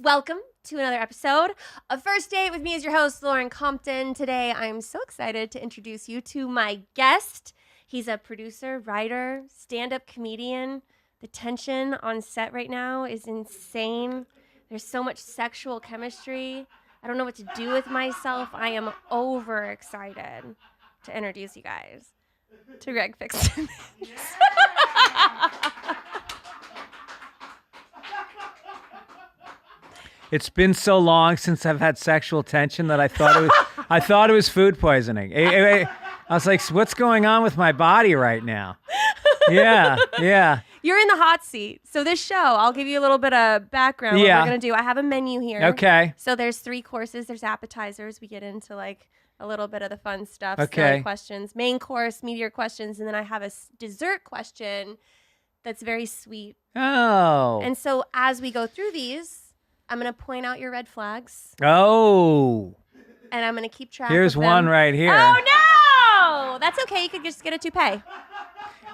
Welcome to another episode of First Date with me as your host, Lauren Compton. Today, I'm so excited to introduce you to my guest. He's a producer, writer, stand-up comedian. The tension on set right now is insane. There's so much sexual chemistry. I don't know what to do with myself. I am overexcited to introduce you guys to Greg Fitzsimmons. It's been so long since I've had sexual tension that I thought it was food poisoning. I was like, what's going on with my body right now? Yeah. You're in the hot seat. So this show, I'll give you a little bit of background. What we're going to do. I have a menu here. Okay. So there's 3 courses. There's appetizers. We get into like a little bit of the fun stuff. Okay. Silly questions. Main course, meteor questions. And then I have a dessert question that's very sweet. Oh. And so as we go through these, I'm going to point out your red flags. Oh. And I'm going to keep track Here's of them. one right here. Oh, no. That's okay. You could just get a toupee.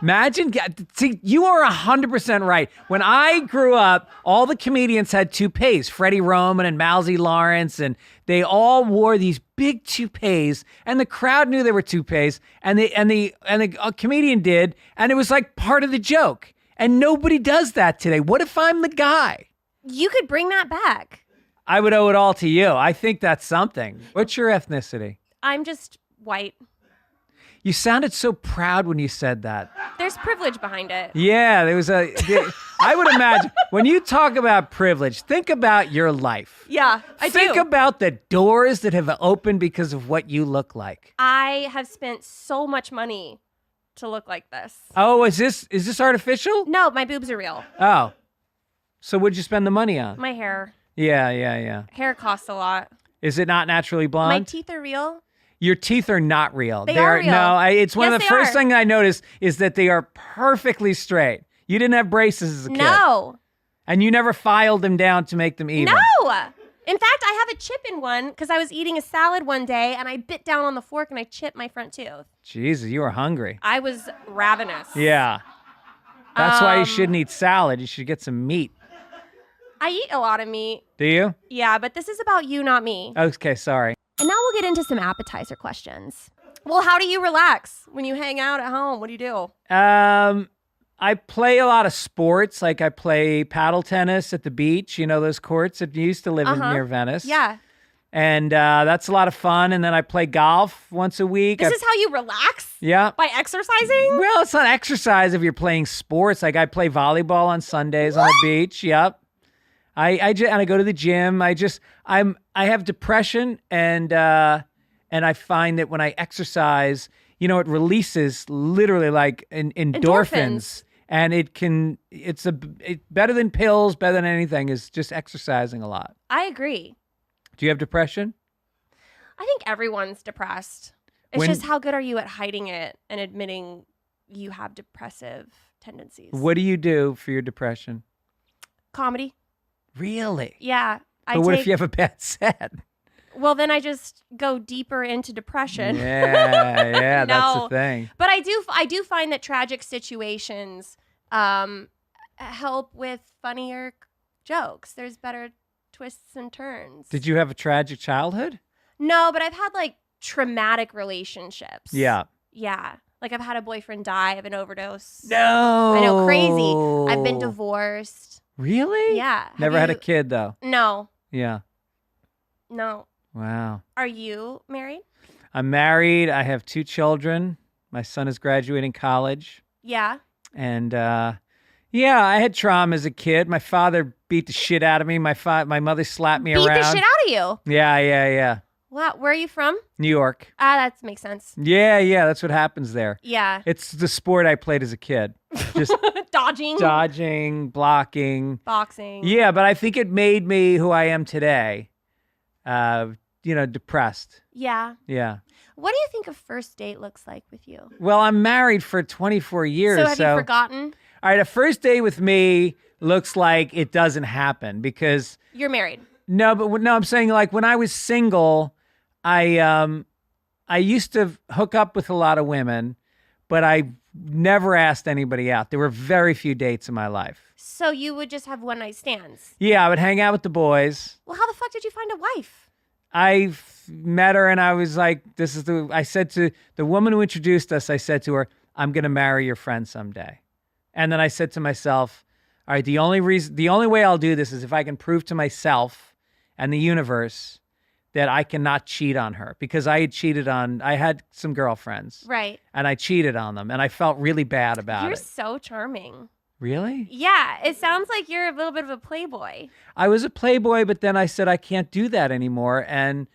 Imagine, see, you are 100% right. When I grew up, all the comedians had toupees. Freddie Roman and Mousy Lawrence, and they all wore these big toupees, and the crowd knew they were toupees, and the comedian did, and it was like part of the joke. And nobody does that today. What if I'm the guy? You could bring that back. I would owe it all to you. I think that's something. What's your ethnicity? I'm just white. You sounded so proud when you said that. There's privilege behind it. Yeah, I would imagine, when you talk about privilege, think about your life. Yeah, I do. Think about the doors that have opened because of what you look like. I have spent so much money to look like this. Oh, is this artificial? No, my boobs are real. Oh. So what'd you spend the money on? My hair. Yeah. Hair costs a lot. Is it not naturally blonde? My teeth are real. Your teeth are not real. They are real. No, it's one Yes, of the they first are. things I noticed is that they are perfectly straight. You didn't have braces as a kid. No. And you never filed them down to make them even. No. In fact, I have a chip in one because I was eating a salad one day and I bit down on the fork and I chipped my front tooth. Jesus, you were hungry. I was ravenous. Yeah. That's why you shouldn't eat salad. You should get some meat. I eat a lot of meat. Do you? Yeah, but this is about you, not me. Okay, sorry. And now we'll get into some appetizer questions. Well, how do you relax when you hang out at home? What do you do? I play a lot of sports. Like I play paddle tennis at the beach. You know those courts that you used to live in near Venice. Yeah. And that's a lot of fun. And then I play golf once a week. This is how you relax? Yeah. By exercising? Well, it's not exercise if you're playing sports. Like I play volleyball on Sundays on the beach. Yep. I go to the gym. I have depression and I find that when I exercise, you know, it releases literally like endorphins. And it's better than pills, better than anything is just exercising a lot. I agree. Do you have depression? I think everyone's depressed. It's just how good are you at hiding it and admitting you have depressive tendencies? What do you do for your depression? Comedy. Really? Yeah. But what if you have a bad set? Well, then I just go deeper into depression. Yeah, No. That's the thing. But I do find that tragic situations help with funnier jokes. There's better twists and turns. Did you have a tragic childhood? No, but I've had like traumatic relationships. Yeah. Yeah. Like I've had a boyfriend die of an overdose. No. I know, crazy. I've been divorced. Really? Yeah. Never had a kid though. No. Yeah. No. Wow. Are you married? I'm married. I have 2 children. My son is graduating college. Yeah. And I had trauma as a kid. My father beat the shit out of me. My mother slapped me around. Beat the shit out of you? Yeah. Wow. Where are you from? New York. That makes sense. Yeah. That's what happens there. Yeah. It's the sport I played as a kid. Just dodging, blocking. Boxing. Yeah, but I think it made me who I am today. Depressed. Yeah. Yeah. What do you think a first date looks like with you? Well, I'm married for 24 years. So have you forgotten? All right, a first date with me looks like it doesn't happen because... You're married. No, I'm saying like when I was single, I used to hook up with a lot of women, but I never asked anybody out. There were very few dates in my life. So you would just have one night stands? Yeah, I would hang out with the boys. Well, how the fuck did you find a wife? I met her and I was like, I said to the woman who introduced us, I said to her, I'm going to marry your friend someday. And then I said to myself, all right, the only way I'll do this is if I can prove to myself and the universe that I cannot cheat on her, because I had some girlfriends. Right. And I cheated on them and I felt really bad about it. You're so charming. Really? Yeah, it sounds like you're a little bit of a playboy. I was a playboy, but then I said I can't do that anymore. And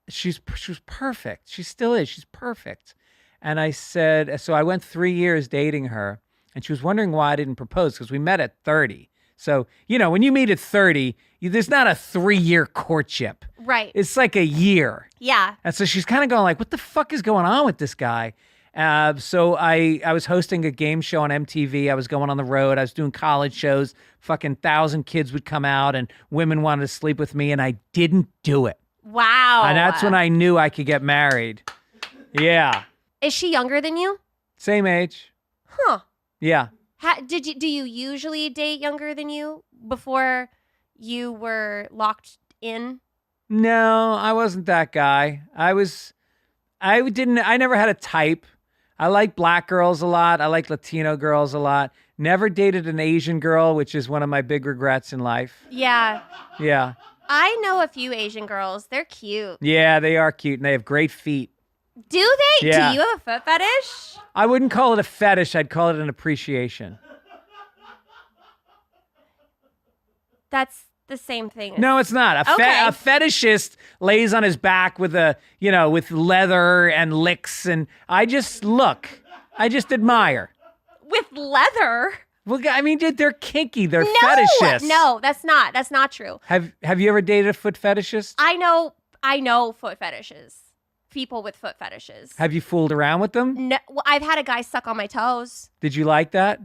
she was perfect. She still is. She's perfect. And I said, so I went 3 years dating her, and she was wondering why I didn't propose, because we met at 30. So, when you meet at 30, there's not a 3-year courtship. Right. It's like a year. Yeah. And so she's kind of going like, what the fuck is going on with this guy? So I was hosting a game show on MTV. I was going on the road. I was doing college shows. Fucking 1,000 kids would come out and women wanted to sleep with me, and I didn't do it. Wow. And that's when I knew I could get married. Yeah. Is she younger than you? Same age. Huh. Yeah. Do you usually date younger than you before you were locked in? No, I wasn't that guy. I never had a type. I like black girls a lot. I like Latino girls a lot. Never dated an Asian girl, which is one of my big regrets in life. Yeah. Yeah. I know a few Asian girls. They're cute. Yeah, they are cute and they have great feet. Do they? Yeah. Do you have a foot fetish? I wouldn't call it a fetish. I'd call it an appreciation. That's the same thing. No, it's not. A fetishist lays on his back with with leather and licks, and I just admire. With leather? Well, I mean, they're kinky. They're fetishists. No, that's not true. Have you ever dated a foot fetishist? I know foot fetishes. People with foot fetishes. Have you fooled around with them? No, well, I've had a guy suck on my toes. Did you like that?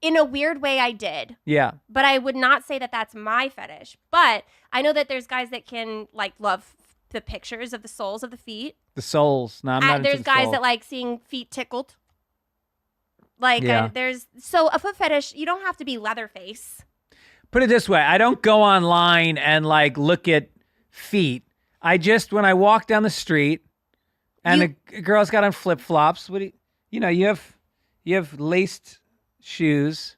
In a weird way, I did. Yeah. But I would not say that that's my fetish. But I know that there's guys that can love the pictures of the soles of the feet. The soles. No, I'm not into there's the guys soles. that like seeing feet tickled. Yeah. So a foot fetish, you don't have to be Leatherface. Put it this way. I don't go online and look at feet. When I walk down the street and a girl's got on flip-flops, you have laced shoes.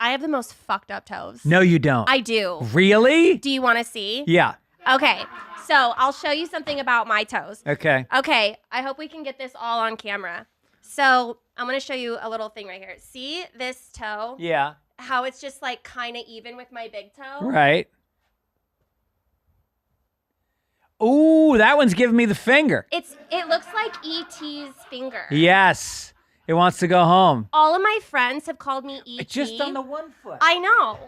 I have the most fucked up toes. No, you don't. I do. Really? Do you want to see? Yeah. Okay. So I'll show you something about my toes. Okay. Okay. I hope we can get this all on camera. So I'm going to show you a little thing right here. See this toe? Yeah. How it's just kind of even with my big toe? Right. Ooh, that one's giving me the finger. It looks like E.T.'s finger. Yes. It wants to go home. All of my friends have called me E.T. Just on the one foot. I know.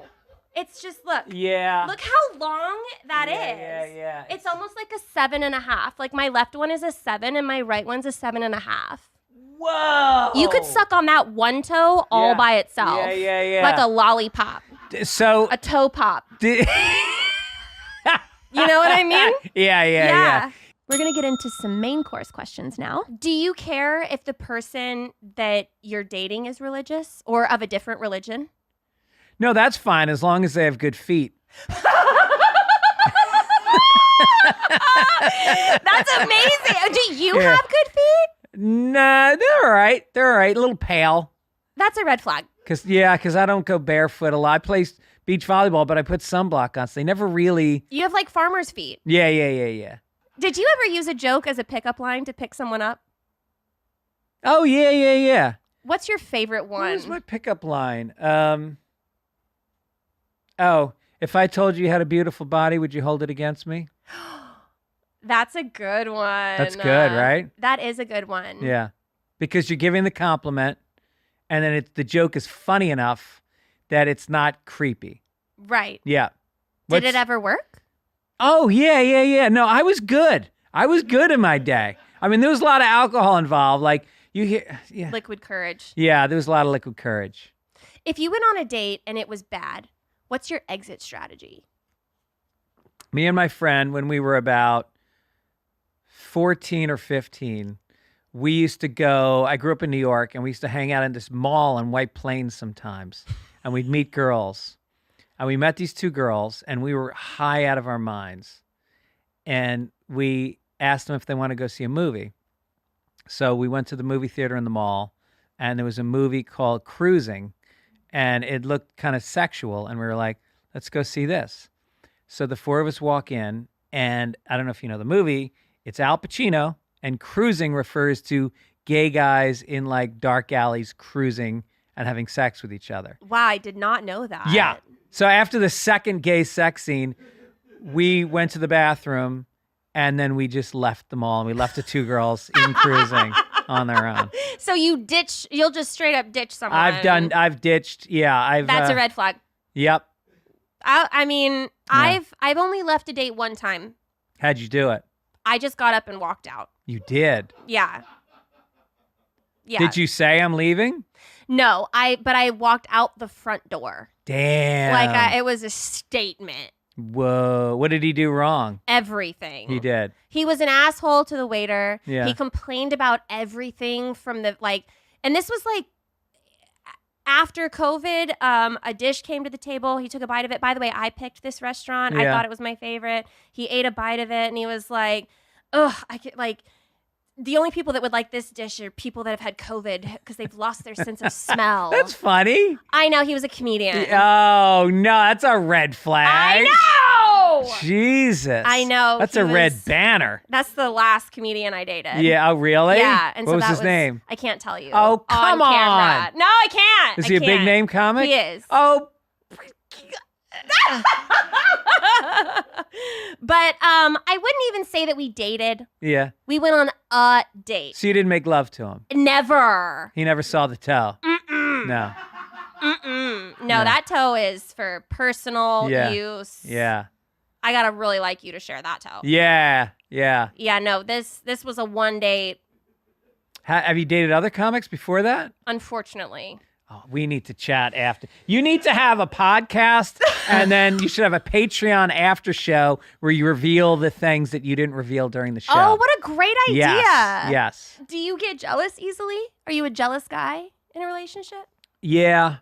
It's just, look. Yeah. Look how long that is. Yeah. It's almost like a 7.5. Like my left one is a 7 and my right one's a 7.5. Whoa. You could suck on that one toe all by itself. Yeah. Like a lollipop. So. A toe pop. You know what I mean? Yeah. We're going to get into some main course questions now. Do you care if the person that you're dating is religious or of a different religion? No, that's fine as long as they have good feet. That's amazing. Do you have good feet? Nah, they're all right. A little pale. That's a red flag. Because I don't go barefoot a lot. I play beach volleyball, but I put sunblock on, so they never really... You have farmer's feet. Yeah. Did you ever use a joke as a pickup line to pick someone up? Oh, yeah. What's your favorite one? What was my pickup line? If I told you had a beautiful body, would you hold it against me? That's a good one. That's good, right? That is a good one. Yeah. Because you're giving the compliment, and then the joke is funny enough that it's not creepy. Right. Yeah. Did it ever work? Oh, yeah. No, I was good. In my day. I mean, there was a lot of alcohol involved. You hear... Yeah. Liquid courage. Yeah, there was a lot of liquid courage. If you went on a date and it was bad, what's your exit strategy? Me and my friend, when we were about 14 or 15, we used to go, I grew up in New York, and we used to hang out in this mall in White Plains sometimes, and we'd meet girls. And we met these two girls, and we were high out of our minds. And we asked them if they want to go see a movie. So we went to the movie theater in the mall, and there was a movie called Cruising, and it looked kind of sexual, and we were like, let's go see this. So the four of us walk in, and I don't know if you know the movie, it's Al Pacino, and cruising refers to gay guys in like dark alleys cruising and having sex with each other. Wow, I did not know that. Yeah. So after the second gay sex scene, we went to the bathroom and then we just left the mall and we left the two girls in cruising on their own. So you'll just straight up ditch someone. I've ditched. Yeah. That's a red flag. Yep. I mean, yeah. I've only left a date one time. How'd you do it? I just got up and walked out. You did? Yeah. Yeah. Did you say I'm leaving? No, but I walked out the front door. Damn. Like it was a statement. Whoa. What did he do wrong? Everything. He did. He was an asshole to the waiter. Yeah. He complained about everything from the and this was like after COVID, a dish came to the table. He took a bite of it. By the way, I picked this restaurant. I thought it was my favorite. He ate a bite of it and he was like, ugh, I could the only people that would like this dish are people that have had COVID because they've lost their sense of smell. That's funny. I know, he was a comedian. Oh, no, that's a red flag. I know! Jesus. I know. That's a red banner. That's the last comedian I dated. Yeah, oh, really? Yeah. And what so was that his name? I can't tell you. Oh, come on. Camera. No, I can't. Is he a big name comic? He is. Oh. But I wouldn't even say that we dated. Yeah. We went on a date. So you didn't make love to him? Never. He never saw the toe? Mm-mm. No. Mm-mm. No, that toe is for personal use. Yeah. I gotta really like you to share that toe. Yeah. Yeah. Yeah, no, this was a one date. Have you dated other comics before that? Unfortunately. Oh, we need to chat after. You need to have a podcast, and then you should have a Patreon after show where you reveal the things that you didn't reveal during the show. Oh, what a great idea. Yes. Do you get jealous easily? Are you a jealous guy in a relationship? Yeah.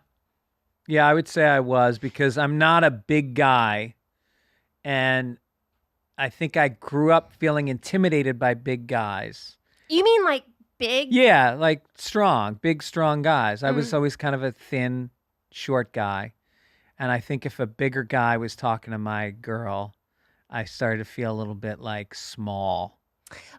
Yeah, I would say I was because I'm not a big guy. And I think I grew up feeling intimidated by big guys. You mean like big? Yeah, like strong, big, strong guys. I was always kind of a thin, short guy. And I think if a bigger guy was talking to my girl, I started to feel a little bit like small.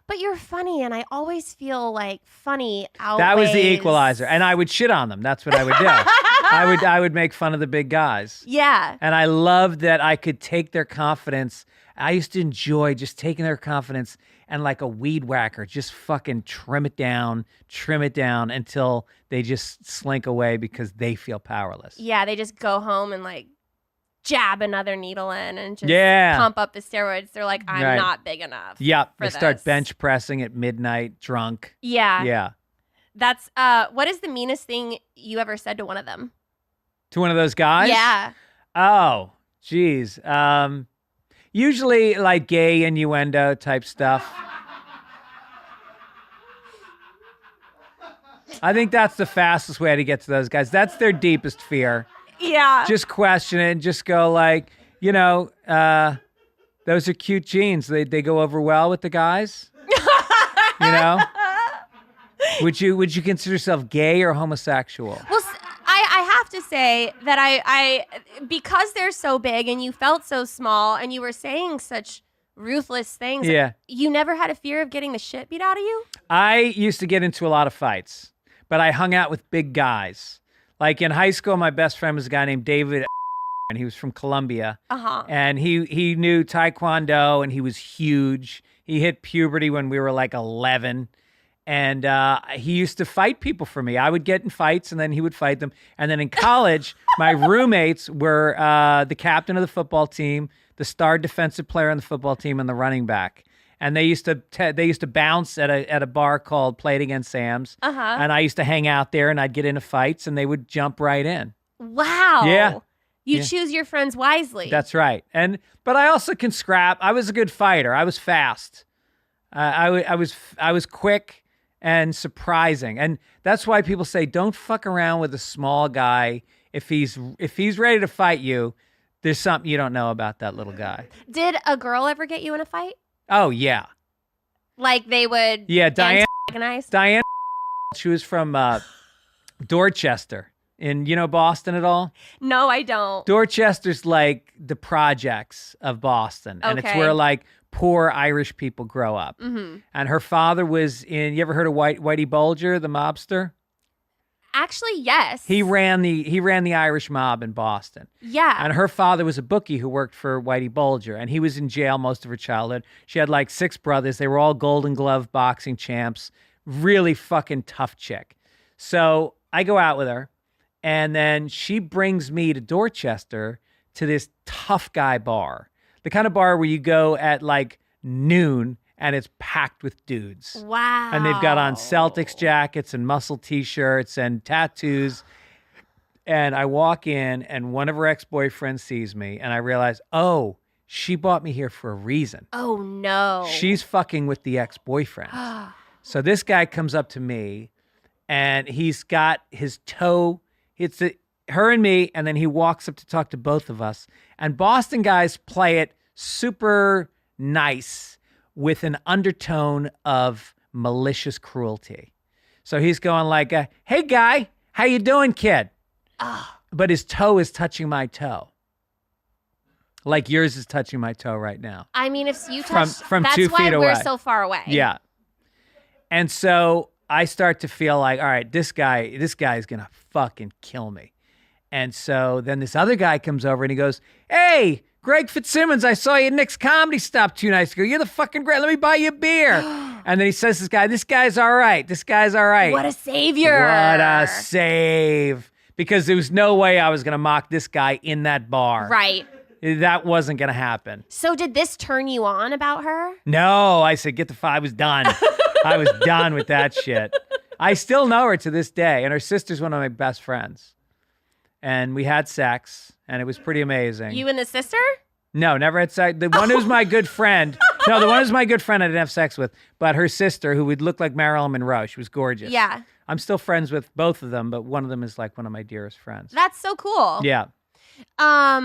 But you're funny, and I always feel like funny outweighs... That was the equalizer. And I would shit on them. That's what I would do. I would make fun of the big guys. Yeah. And I loved that I could take their confidence. I used to enjoy just taking their confidence and like a weed whacker, just fucking trim it down until they just slink away because they feel powerless. Yeah, they just go home and like jab another needle in and just pump up the steroids. They're like, I'm not big enough. Yep. They start bench pressing at midnight drunk. Yeah. Yeah. That's what is the meanest thing you ever said to one of them? To one of those guys? Yeah. Oh, geez. Usually like gay innuendo type stuff. I think that's the fastest way to get to those guys. That's their deepest fear. Yeah. Just question it and just go like, those are cute jeans. They go over well with the guys. Would you consider yourself gay or homosexual? Well, I have to say that I because they're so big and you felt so small and you were saying such ruthless things. Yeah. You never had a fear of getting the shit beat out of you? I used to get into a lot of fights, but I hung out with big guys. Like in high school, my best friend was a guy named David, and he was from Colombia. Uh-huh. And he knew Taekwondo, and he was huge. He hit puberty when we were like 11. And he used to fight people for me. I would get in fights, and then he would fight them. And then in college, my roommates were the captain of the football team, the star defensive player on the football team, and the running back. And they used to bounce at a bar called Play It Again Sam's. Uh-huh. And I used to hang out there, and I'd get into fights, and they would jump right in. Wow. Yeah. You choose your friends wisely. That's right. But I also can scrap. I was a good fighter. I was fast. I was quick. and surprising. And that's why people say don't fuck around with a small guy. If he's ready to fight you, there's something you don't know about that little guy. Did a girl ever get you in a fight? Oh yeah. Like they would Diane, she was from Dorchester in, Boston at all? No, I don't. Dorchester's like the projects of Boston. And it's where like poor Irish people grow up. Mm-hmm. And her father was you ever heard of Whitey Bulger, the mobster? Actually, yes. He ran the Irish mob in Boston. Yeah. And her father was a bookie who worked for Whitey Bulger, and he was in jail most of her childhood. She had like 6 brothers. They were all Golden Glove boxing champs. Really fucking tough chick. So I go out with her, and then she brings me to Dorchester to this tough guy bar. The kind of bar where you go at like noon and it's packed with dudes. Wow. And they've got on Celtics jackets and muscle t-shirts and tattoos. And I walk in and one of her ex-boyfriends sees me and I realize, oh, she brought me here for a reason. Oh, no. She's fucking with the ex-boyfriend. So this guy comes up to me and he's got his toe. It's her and me, and then he walks up to talk to both of us. And Boston guys play it super nice with an undertone of malicious cruelty. So he's going like, hey, guy, how you doing, kid? But his toe is touching my toe. Like yours is touching my toe right now. I mean, if you touch, from that's 2 why feet away. we're so far away. Yeah. And so I start to feel like, all right, this guy's going to fucking kill me. And so then this other guy comes over and he goes, hey, Greg Fitzsimmons, I saw you at Nick's Comedy Stop 2 nights ago. You're the fucking great. Let me buy you a beer. And then he says to this guy's all right. This guy's all right. What a savior. What a save. Because there was no way I was going to mock this guy in that bar. Right. That wasn't going to happen. So did this turn you on about her? No, I said, I was done. I was done with that shit. I still know her to this day. And her sister's one of my best friends. And we had sex, and it was pretty amazing. You and the sister? No, never had sex. The one who's my good friend. No, the one who's my good friend I didn't have sex with. But her sister, who would look like Marilyn Monroe. She was gorgeous. Yeah. I'm still friends with both of them, but one of them is like one of my dearest friends. That's so cool. Yeah. How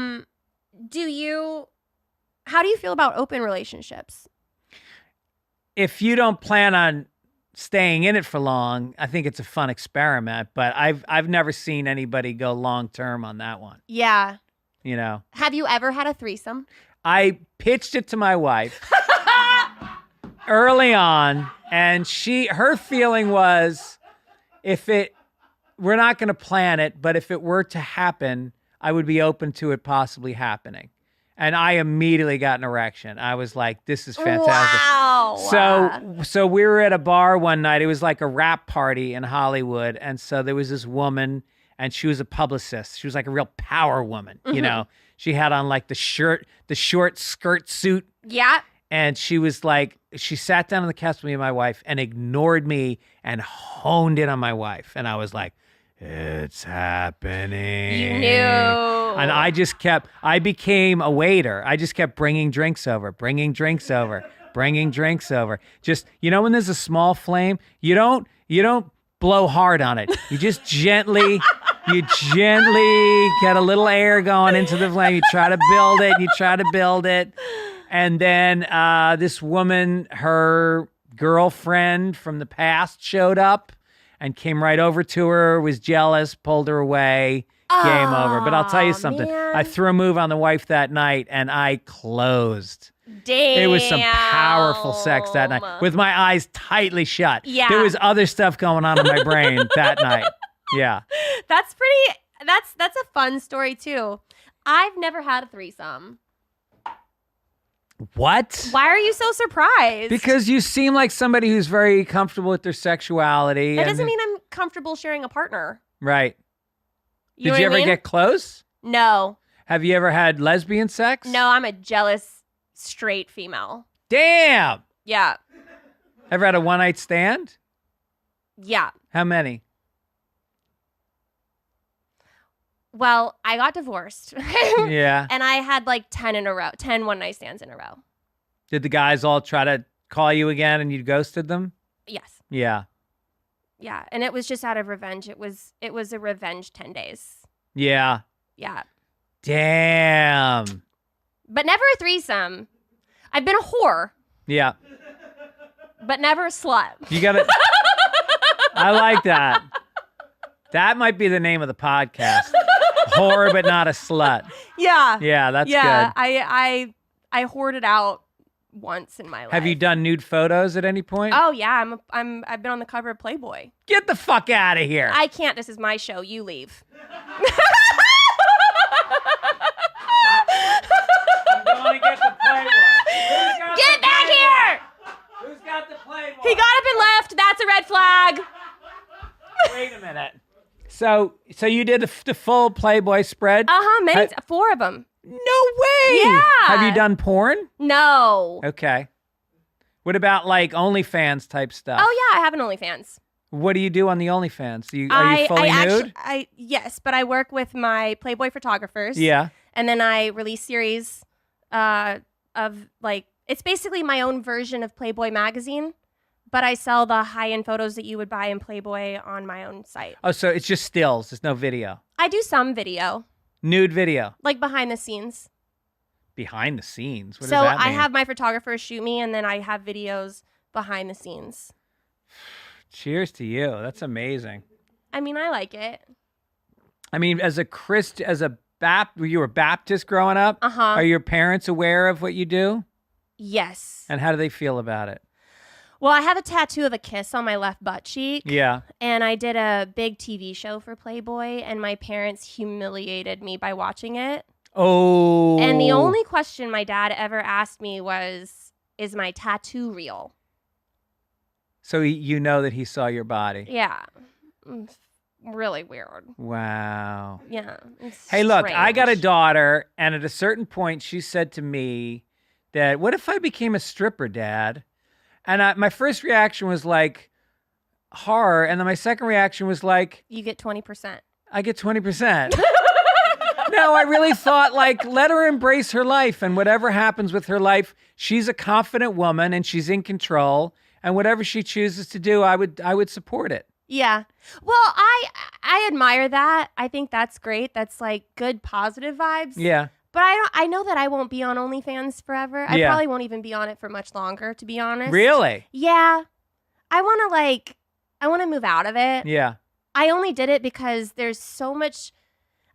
do you feel about open relationships? If you don't plan on staying in it for long, I think it's a fun experiment, but I've never seen anybody go long term on that one. Yeah. You know. Have you ever had a threesome? I pitched it to my wife early on, and her feeling was we're not going to plan it, but if it were to happen, I would be open to it possibly happening. And I immediately got an erection. I was like, this is fantastic. Wow. So we were at a bar one night. It was like a rap party in Hollywood. And so there was this woman, and she was a publicist. She was like a real power woman, you know. She had on like the short skirt suit. Yeah. And she was like, she sat down on the couch with me and my wife and ignored me and honed in on my wife. And I was like, it's happening. You knew. And I became a waiter. I just kept bringing drinks over. Just, when there's a small flame, you don't blow hard on it. You just gently get a little air going into the flame. You try to build it. And then this woman, her girlfriend from the past showed up and came right over to her, was jealous, pulled her away, game over. But I'll tell you something. Man. I threw a move on the wife that night, and I closed. Damn. It was some powerful sex that night with my eyes tightly shut. Yeah. There was other stuff going on in my brain that night. Yeah. That's a fun story, too. I've never had a threesome. What? Why are you so surprised? Because you seem like somebody who's very comfortable with their sexuality. That doesn't mean I'm comfortable sharing a partner. Right. You Did you ever get close? No. Have you ever had lesbian sex? No, I'm a jealous straight female. Damn. Yeah. Ever had a one-night stand? Yeah. How many? Well, I got divorced. Yeah. And I had like 10 one-night stands in a row. Did the guys all try to call you again and you ghosted them? Yes. Yeah. Yeah, and it was just out of revenge. It was a revenge 10 days. Yeah. Yeah. Damn. But never a threesome. I've been a whore, Yeah. but never a slut. You got to I like that. That might be the name of the podcast. Whore but not a slut. Yeah. Yeah, that's Yeah, good. I hoarded out once in my life. Have you done nude photos at any point? Oh yeah, I've been on the cover of Playboy. Get the fuck out of here. I can't. This is my show. You leave. I'm going to get the Playboy. Get back here! Who's got the Playboy? He got up and left. That's a red flag. Wait a minute. So you did the full Playboy spread? Many 4 of them. No way. Yeah. Have you done porn? No. Okay. What about like OnlyFans type stuff? Oh yeah, I have an OnlyFans. What do you do on the OnlyFans? Are you fully nude? Yes, but I work with my Playboy photographers. Yeah. And then I release series of like, it's basically my own version of Playboy magazine, but I sell the high-end photos that you would buy in Playboy on my own site. Oh, so it's just stills. There's no video. I do some video, Nude video. like behind the scenes. Behind the scenes. What So does that mean? I have my photographers shoot me, and then I have videos behind the scenes. Cheers to you. That's amazing. I mean, I like it. I mean, you were Baptist growing up? Uh-huh. Are your parents aware of what you do? Yes. And how do they feel about it? Well, I have a tattoo of a kiss on my left butt cheek. Yeah. And I did a big TV show for Playboy, and my parents humiliated me by watching it. Oh. And the only question my dad ever asked me was, is my tattoo real? So you know that he saw your body. Yeah. It's really weird. Wow. Yeah. It's Hey, look, I got a strange. daughter, and at a certain point, she said to me that, what if I became a stripper, Dad? And my first reaction was like, horror. And then my second reaction was like, You get 20%. I get 20%. No, I really thought, like, let her embrace her life, and whatever happens with her life, she's a confident woman and she's in control, and whatever she chooses to do, I would support it. Yeah. Well, I admire that. I think that's great. That's like good positive vibes. Yeah. But I know that I won't be on OnlyFans forever. I Yeah. probably won't even be on it for much longer, to be honest. Really? Yeah. I want to move out of it. Yeah. I only did it because there's so much.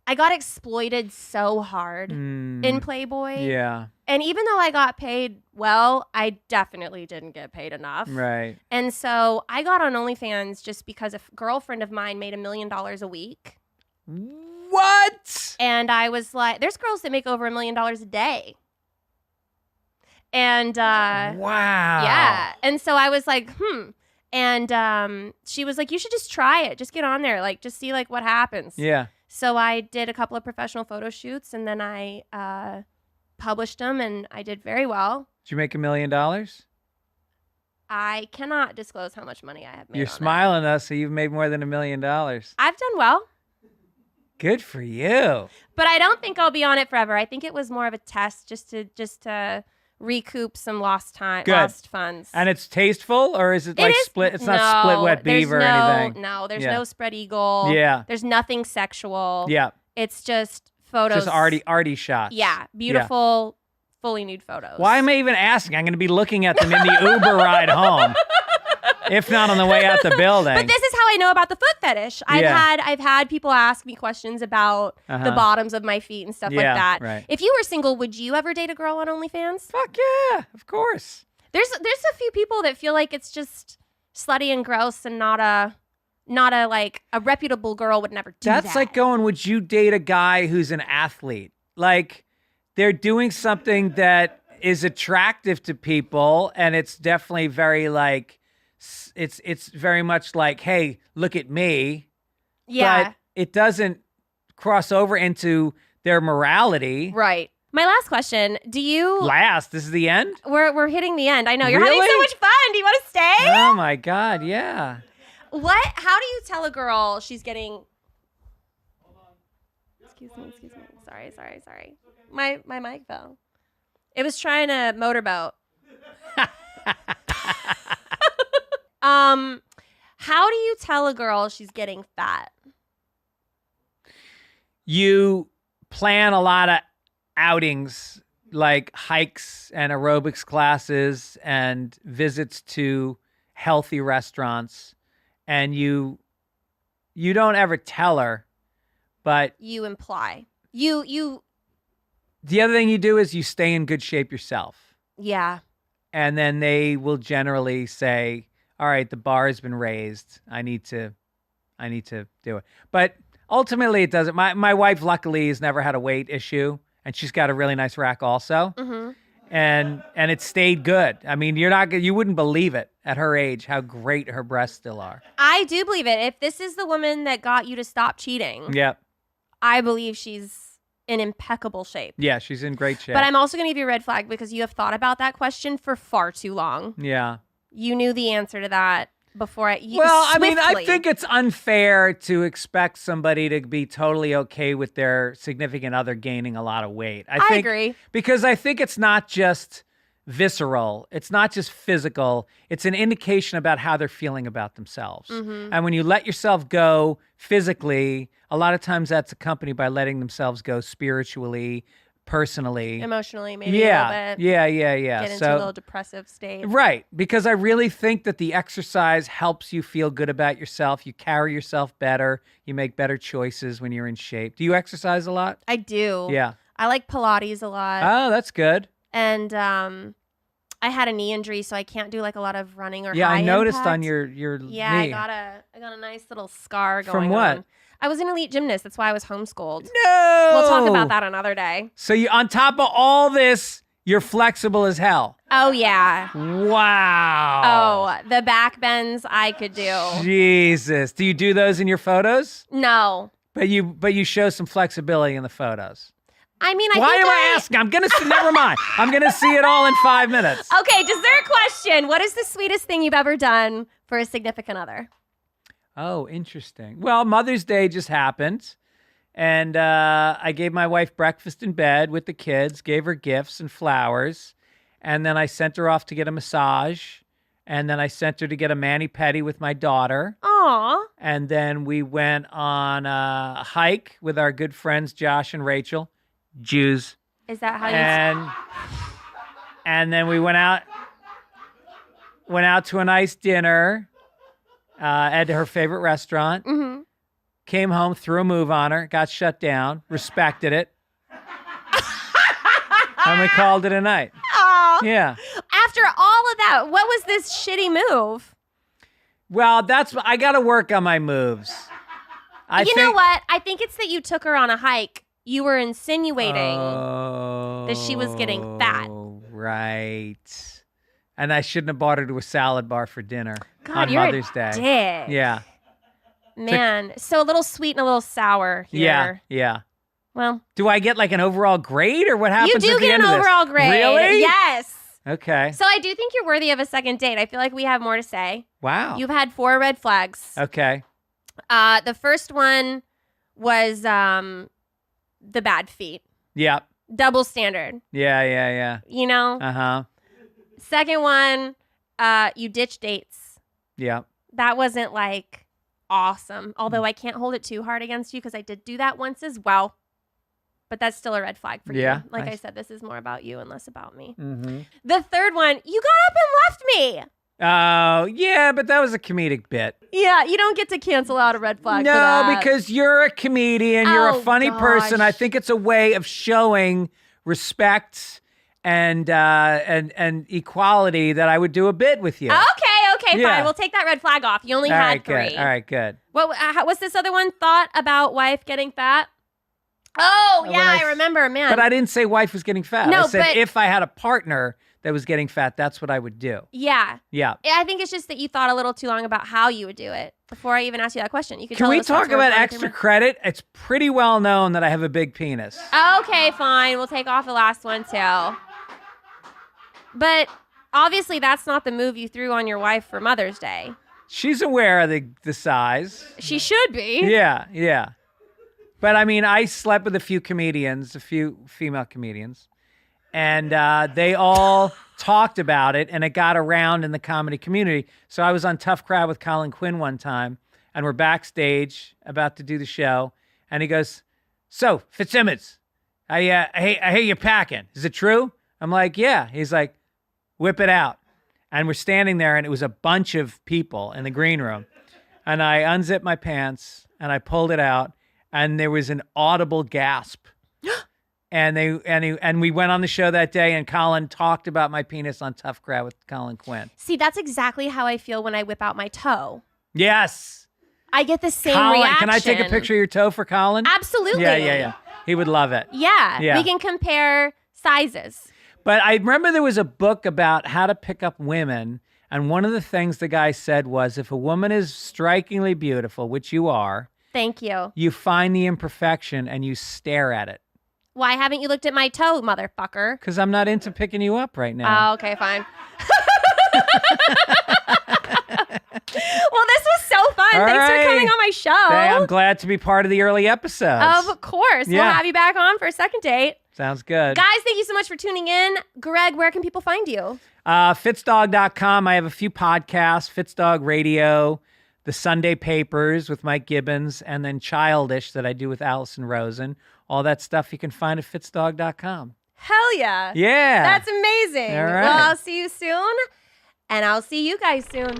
I got exploited so hard Mm, in Playboy. yeah. And even though I got paid well, I definitely didn't get paid enough. Right. And so I got on OnlyFans just because a girlfriend of mine made $1 million a week. What? And I was like, there's girls that make over $1 million a day. And Wow. yeah. And so I was like, And she was like, you should just try it. Just get on there. Like, just see like what happens. Yeah. So I did a couple of professional photo shoots, and then I published them, and I did very well. Did you make $1 million? I cannot disclose how much money I have made. You're on it. smiling at us, so you've made more than $1 million. I've done well, Good for you. but I don't think I'll be on it forever. I think it was more of a test just to recoup some lost time, Good. lost funds. And it's tasteful, or is it like is- split? It's not split wet there's beaver or no, anything. No, there's Yeah. no spread eagle. Yeah. There's nothing sexual. Yeah. It's just photos. Just arty shots. Yeah, beautiful, fully nude photos. Why am I even asking? I'm going to be looking at them in the Uber ride home, if not on the way out the building. But this is how I know about the foot fetish. Yeah. I've had people ask me questions about the Uh-huh. bottoms of my feet and stuff like Yeah, that. right. If you were single, would you ever date a girl on OnlyFans? Fuck yeah, of course. There's a few people that feel like it's just slutty and gross and not a like a reputable girl would never do that. That's like going, would you date a guy who's an athlete? Like, they're doing something that is attractive to people, and it's definitely very like, it's very much like, hey, look at me. yeah, But it doesn't cross over into their morality. right. My last question: do you? Last, this is the end? We're hitting the end. I know you're having so Really? much fun. Do you want to stay? Oh my God, yeah. What? How do you tell a girl she's getting? Excuse me. Sorry. My mic fell. It was trying to motorboat. How do you tell a girl she's getting fat? You plan a lot of outings like hikes and aerobics classes and visits to healthy restaurants, and you don't ever tell her, but You imply. You the other thing you do is you stay in good shape yourself. yeah. And then they will generally say, all right, the bar has been raised. I need to do it. But ultimately it doesn't. My wife luckily has never had a weight issue, and she's got a really nice rack also. Mm-hmm. And it stayed good. I mean, you wouldn't believe it at her age how great her breasts still are. I do believe it. If this is the woman that got you to stop cheating, Yep. I believe she's in impeccable shape. Yeah, she's in great shape. But I'm also going to give you a red flag because you have thought about that question for far too long. Yeah. You knew the answer to that before I. I mean, I think it's unfair to expect somebody to be totally okay with their significant other gaining a lot of weight. I think, agree. Because I think it's not just visceral. It's not just physical. It's an indication about how they're feeling about themselves. Mm-hmm. And when you let yourself go physically, a lot of times that's accompanied by letting themselves go spiritually, personally, Emotionally, maybe a little bit. Yeah. Get into a little depressive state. Right, because I really think that the exercise helps you feel good about yourself. You carry yourself better. You make better choices when you're in shape. Do you exercise a lot? I do. Yeah. I like Pilates a lot. Oh, that's good. And I had a knee injury, so I can't do like a lot of running or Yeah, high I noticed impact. on your Yeah, knee. I got a nice little scar going From what? on. I was an elite gymnast. That's why I was homeschooled. No. We'll talk about that another day. So you, on top of all this, you're flexible as hell. Oh yeah. Wow. Oh, the back bends I could do. Jesus. Do you do those in your photos? No. But you show some flexibility in the photos. I mean, Why am I asking? I'm gonna see. Never mind. I'm gonna see it all in 5 minutes. Okay, dessert question. What is the sweetest thing you've ever done for a significant other? Oh, interesting. Well, Mother's Day just happened, and I gave my wife breakfast in bed with the kids, gave her gifts and flowers, and then I sent her off to get a massage, and then I sent her to get a mani-pedi with my daughter, Aw. and then we went on a hike with our good friends Josh and Rachel, Jews, Is that how you... and then we went out to a nice dinner at her favorite restaurant. Mm-hmm. Came home, threw a move on her, got shut down, respected it, and we called it a night. Aw. Yeah. After all of that, what was this shitty move? Well, I got to work on my moves. You know what? I think it's that you took her on a hike. You were insinuating that she was getting fat. Right. And I shouldn't have bought her to a salad bar for dinner God, on you're Mother's a Day. dick. Yeah. Man, so a little sweet and a little sour here. Yeah. Well, Do I get like an overall grade or what happens you do at the get end an of this? overall grade. Really? Yes. Okay. So I do think you're worthy of a second date. I feel like we have more to say. Wow. You've had 4 red flags. Okay. The first one was the bad feet. Yeah. Double standard. Yeah. You know? Uh-huh. Second one, you ditch dates. Yeah. That wasn't like awesome. Although I can't hold it too hard against you because I did do that once as well. But that's still a red flag for Yeah, you. Like I I said, this is more about you and less about me. Mm-hmm. The third one, you got up and left me. Oh, yeah, but that was a comedic bit. Yeah, you don't get to cancel out a red flag. No, for that. because you're a comedian. You're a Oh, funny person. I gosh. think it's a way of showing respect and equality that I would do a bit with you. Okay, Yeah. fine. We'll take that red flag off. You only All had right, 3. good. All right, good. What's this other one? Thought about wife getting fat? Oh, When yeah, I remember, man. But I didn't say wife was getting fat. No, I said but- if I had a partner that was getting fat, that's what I would do. Yeah. Yeah. I think it's just that you thought a little too long about how you would do it before I even asked you that question. You could Can tell we it starts talk with about one extra thing. credit? It's pretty well known that I have a big penis. Okay, fine. We'll take off the last one too. But obviously that's not the move you threw on your wife for Mother's Day. She's aware of the size. She should be. Yeah. But I mean, I slept with a few comedians, a few female comedians, and they all talked about it, and it got around in the comedy community. So I was on Tough Crowd with Colin Quinn one time, and we're backstage about to do the show, and he goes, "So, Fitzsimmons, I hear you're packing. Is it true?" I'm like, "Yeah." He's like, "Whip it out." And we're standing there, and it was a bunch of people in the green room. And I unzipped my pants, and I pulled it out, and there was an audible gasp. And we went on the show that day, and Colin talked about my penis on Tough Crowd with Colin Quinn. See, that's exactly how I feel when I whip out my toe. Yes. I get the same Colin, reaction. can I take a picture of your toe for Colin? Absolutely. Yeah. He would love it. Yeah. We can compare sizes. But I remember there was a book about how to pick up women, and one of the things the guy said was, if a woman is strikingly beautiful, which you are, thank you, you find the imperfection and you stare at it. Why haven't you looked at my toe, motherfucker? Because I'm not into picking you up right now. Oh, okay, fine. Well, this was so fun. All Thanks right. for coming on my show. I'm glad to be part of the early episodes. Of course. Yeah. We'll have you back on for a second date. Sounds good. Guys, thank you so much for tuning in. Greg, where can people find you? Fitzdog.com. I have a few podcasts, Fitzdog Radio, The Sunday Papers with Mike Gibbons, and then Childish that I do with Allison Rosen. All that stuff you can find at fitzdog.com. Hell yeah. Yeah. That's amazing. All right. Well, I'll see you soon, and I'll see you guys soon.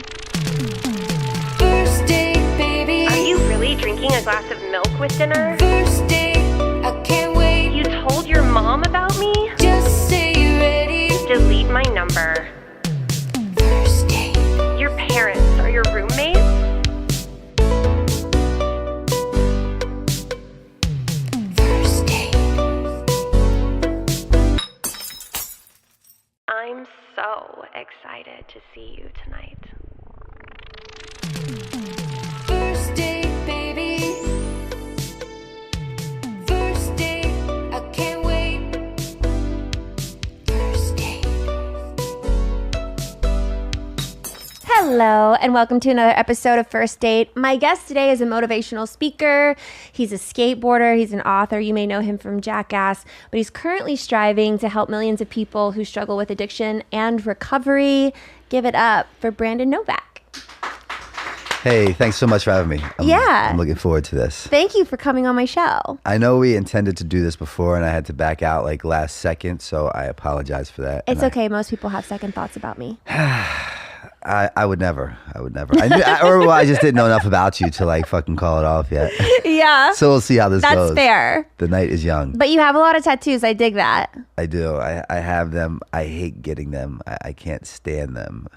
First date, baby. Are you really drinking a glass of milk with dinner? First date, I can't wait. You told your mom about me? Just say you're ready. Delete my number. First date. Your parents are your roommates? First date. I'm so excited to see you tonight. First date, baby. First date, I can't wait. First date. Hello, and welcome to another episode of First Date. My guest today is a motivational speaker. He's a skateboarder. He's an author. You may know him from Jackass, but he's currently striving to help millions of people who struggle with addiction and recovery. Give it up for Brandon Novak. Hey, thanks so much for having me. I'm looking forward to this. Thank you for coming on my show. I know we intended to do this before, and I had to back out like last second, so I apologize for that. It's okay. Most people have second thoughts about me. I would never. I just didn't know enough about you to like fucking call it off yet. Yeah. So we'll see how this goes. That's fair. The night is young. But you have a lot of tattoos. I dig that. I do. I have them. I hate getting them. I can't stand them.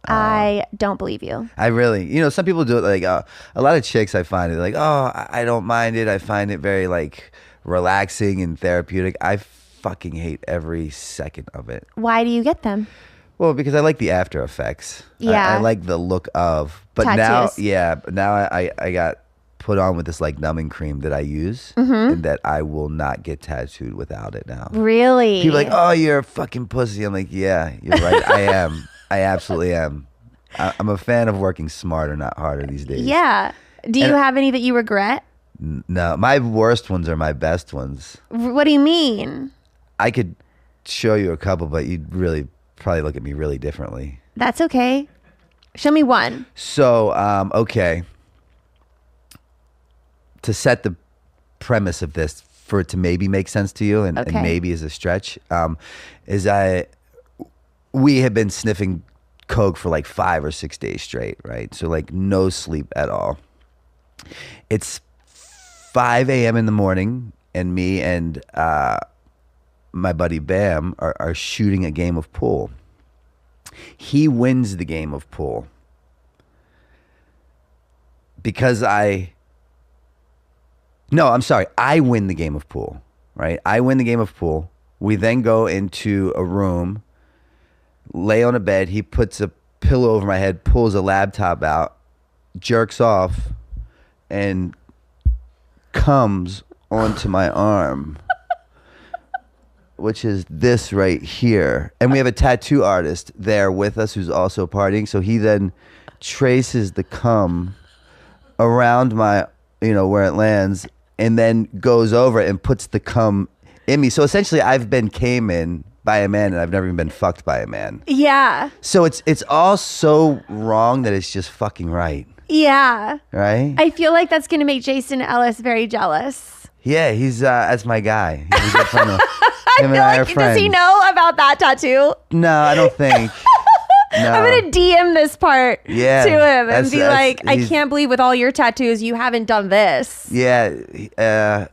I don't believe you. I really, some people do it like a lot of chicks. I find it like, oh, I don't mind it. I find it very like relaxing and therapeutic. I fucking hate every second of it. Why do you get them? Well, because I like the after effects. Yeah. I like the look of. But tattoos. now I got put on with this like numbing cream that I use, and that I will not get tattooed without it now. Really? People are like, oh, you're a fucking pussy. I'm like, yeah, you're right. I am. I absolutely am. I'm a fan of working smarter, not harder these days. Yeah. Do you have any that you regret? No, my worst ones are my best ones. What do you mean? I could show you a couple, but you'd really probably look at me really differently. That's okay. Show me one. So, okay. To set the premise of this for it to maybe make sense to you, and maybe is a stretch, we had been sniffing coke for like 5 or 6 days straight, right? So like no sleep at all. It's 5 a.m. in the morning, and me and my buddy Bam are shooting a game of pool. He wins the game of pool because I win the game of pool, right? I win the game of pool. We then go into a room, lay on a bed. He puts a pillow over my head, pulls a laptop out, jerks off, and comes onto my arm, which is this right here. And we have a tattoo artist there with us who's also partying. So he then traces the cum around my, where it lands, and then goes over and puts the cum in me. So essentially I've been came in by a man, and I've never even been fucked by a man. Yeah. So it's all so wrong that it's just fucking right, Yeah. right? I feel like that's going to make Jason Ellis very jealous. Yeah, he's that's my guy. He's a good friend of him and I are Does friends. he know about that tattoo? No, I don't think. No. I'm going to DM this part Yeah, to him and that's- be that's- like, I he's- can't believe with all your tattoos, you haven't done this. Yeah,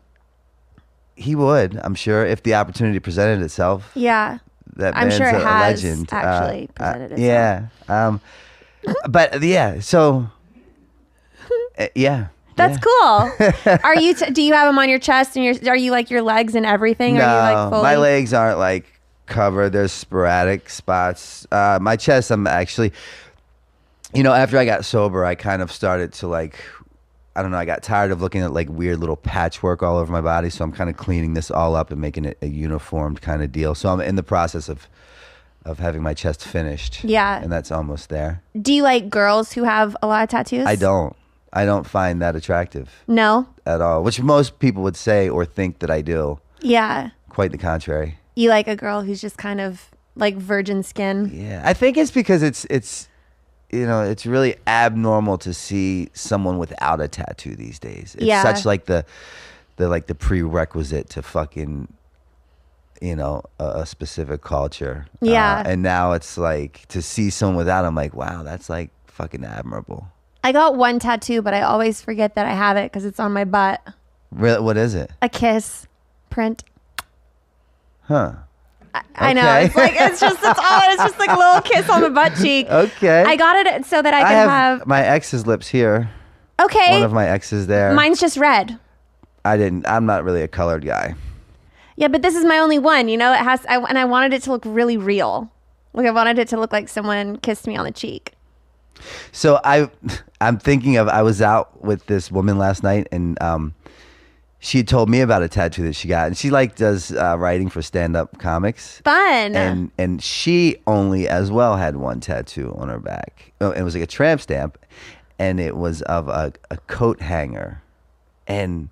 he would. I'm sure if the opportunity presented itself. Yeah. That I'm man's sure it a has legend. actually presented itself. Yeah. But yeah. So. Yeah. That's yeah. cool. Are you? Do you have them on your chest and are you like your legs and everything? No, Are you like fully? my legs aren't like covered. There's sporadic spots. My chest, I'm actually, after I got sober, I kind of started to like, I don't know, I got tired of looking at like weird little patchwork all over my body. So I'm kind of cleaning this all up and making it a uniformed kind of deal. So I'm in the process of having my chest finished. Yeah. And that's almost there. Do you like girls who have a lot of tattoos? I don't find that attractive No. at all, which most people would say or think that I do. Yeah. Quite the contrary. You like a girl who's just kind of like virgin skin. Yeah, I think it's because it's really abnormal to see someone without a tattoo these days. It's Yeah. such like the prerequisite to fucking a specific culture. Yeah. And now it's like to see someone without, I'm like, wow, that's like fucking admirable. I got one tattoo, but I always forget that I have it because it's on my butt. Really, what is it? A kiss print. Huh? I know. Okay. It's just like a little kiss on the butt cheek. Okay. I got it so that I I can have my ex's lips here. Okay. One of my exes there. Mine's just red. I'm not really a colored guy. Yeah, but this is my only one. It has. And I wanted it to look really real. Like I wanted it to look like someone kissed me on the cheek. So I'm thinking of, I was out with this woman last night, and she had told me about a tattoo that she got, and she like does writing for stand-up comics. Fun. And she only as well had one tattoo on her back. Oh, it was like a tramp stamp, and it was of a coat hanger. And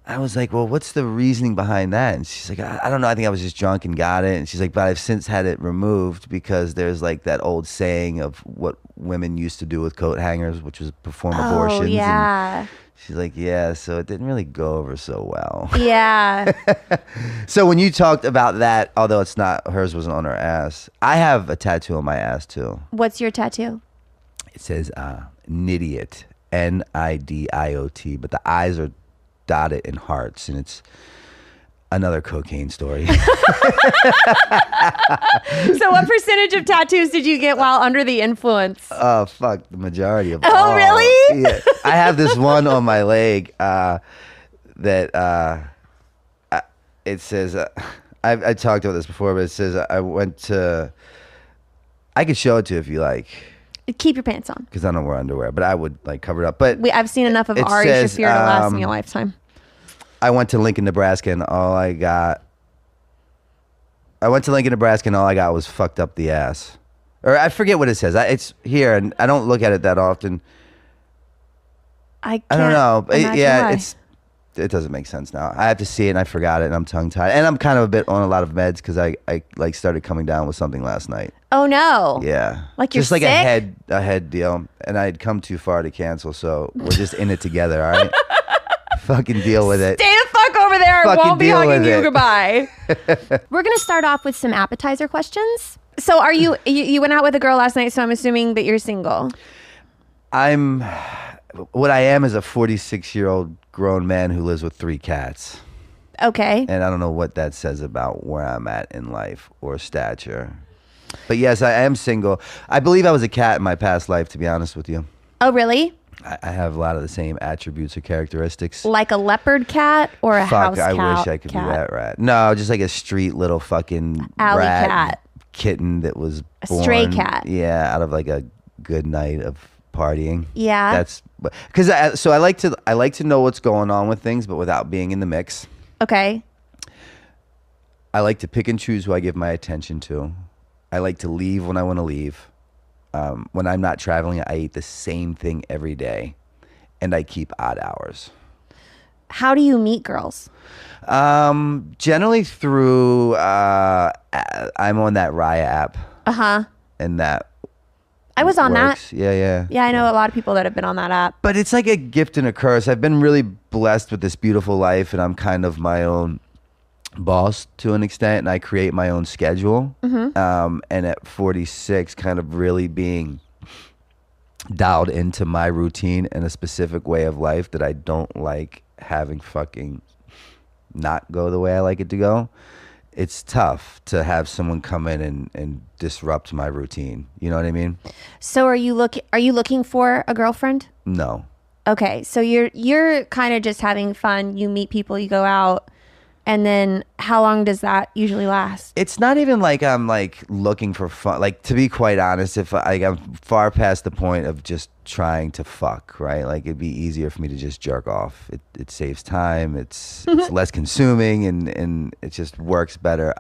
I was like, well, what's the reasoning behind that? And she's like, I don't know. I think I was just drunk and got it. And she's like, but I've since had it removed because there's like that old saying of what women used to do with coat hangers, which was perform abortions. Yeah. And she's like, yeah, so it didn't really go over so well. Yeah. So when you talked about that, although it's not, hers wasn't on her ass, I have a tattoo on my ass too. What's your tattoo? It says Nidiot, Nidiot, but the eyes are dotted in hearts, and it's another cocaine story. So what percentage of tattoos did you get while under the influence? Oh fuck, the majority of Oh, all. really? Yeah, I have this one on my leg that it says I talked about this before, but it says I could show it to you if you like, Keep your pants on. because I don't wear underwear, but I would like cover it up. But I've seen enough of it Ari says, Shafir to last me a lifetime. I went to Lincoln, Nebraska, and all I got was fucked up the ass. Or I forget what it says. It's here, and I don't look at it that often. I don't know. imagine why. It doesn't make sense now. I have to see it, and I forgot it, and I'm tongue-tied. And I'm kind of a bit on a lot of meds because I like started coming down with something last night. Oh no. Yeah. Like you're just like sick? a head deal. And I had come too far to cancel, so we're just in it together, all right? Fucking deal with it. Stay the fuck over there. I Fucking won't be deal hugging with you it. goodbye. We're gonna start off with some appetizer questions. So are you went out with a girl last night, so I'm assuming that you're single. What I am is a 46-year-old grown man who lives with 3 cats. Okay. And I don't know what that says about where I'm at in life or stature. But yes, I am single. I believe I was a cat in my past life, to be honest with you. Oh really? I have a lot of the same attributes or characteristics. Like a leopard cat or a house cat? I wish I could be that rat. No, just like a street little fucking Alley rat cat. kitten that was A born, stray cat. Yeah, out of like a good night of partying. Yeah. That's because I like to know what's going on with things, but without being in the mix. Okay. I like to pick and choose who I give my attention to. I like to leave when I want to leave. When I'm not traveling, I eat the same thing every day, and I keep odd hours. How do you meet girls? Generally through I'm on that Raya app, and that I was on works. that. Yeah. Yeah, I know a lot of people that have been on that app. But it's like a gift and a curse. I've been really blessed with this beautiful life, and I'm kind of my own boss to an extent, and I create my own schedule. And at 46, kind of really being dialed into my routine and a specific way of life that I don't like having fucking not go the way I like it to go. It's tough to have someone come in and disrupt my routine. You know what I mean? So are you looking for a girlfriend? No. Okay, so you're kind of just having fun. You meet people, you go out, and then how long does that usually last? It's not even like I'm like looking for fun. Like, to be quite honest, if I'm far past the point of just trying to fuck, right? Like, it'd be easier for me to just jerk off. It saves time. It's less consuming, and it just works better.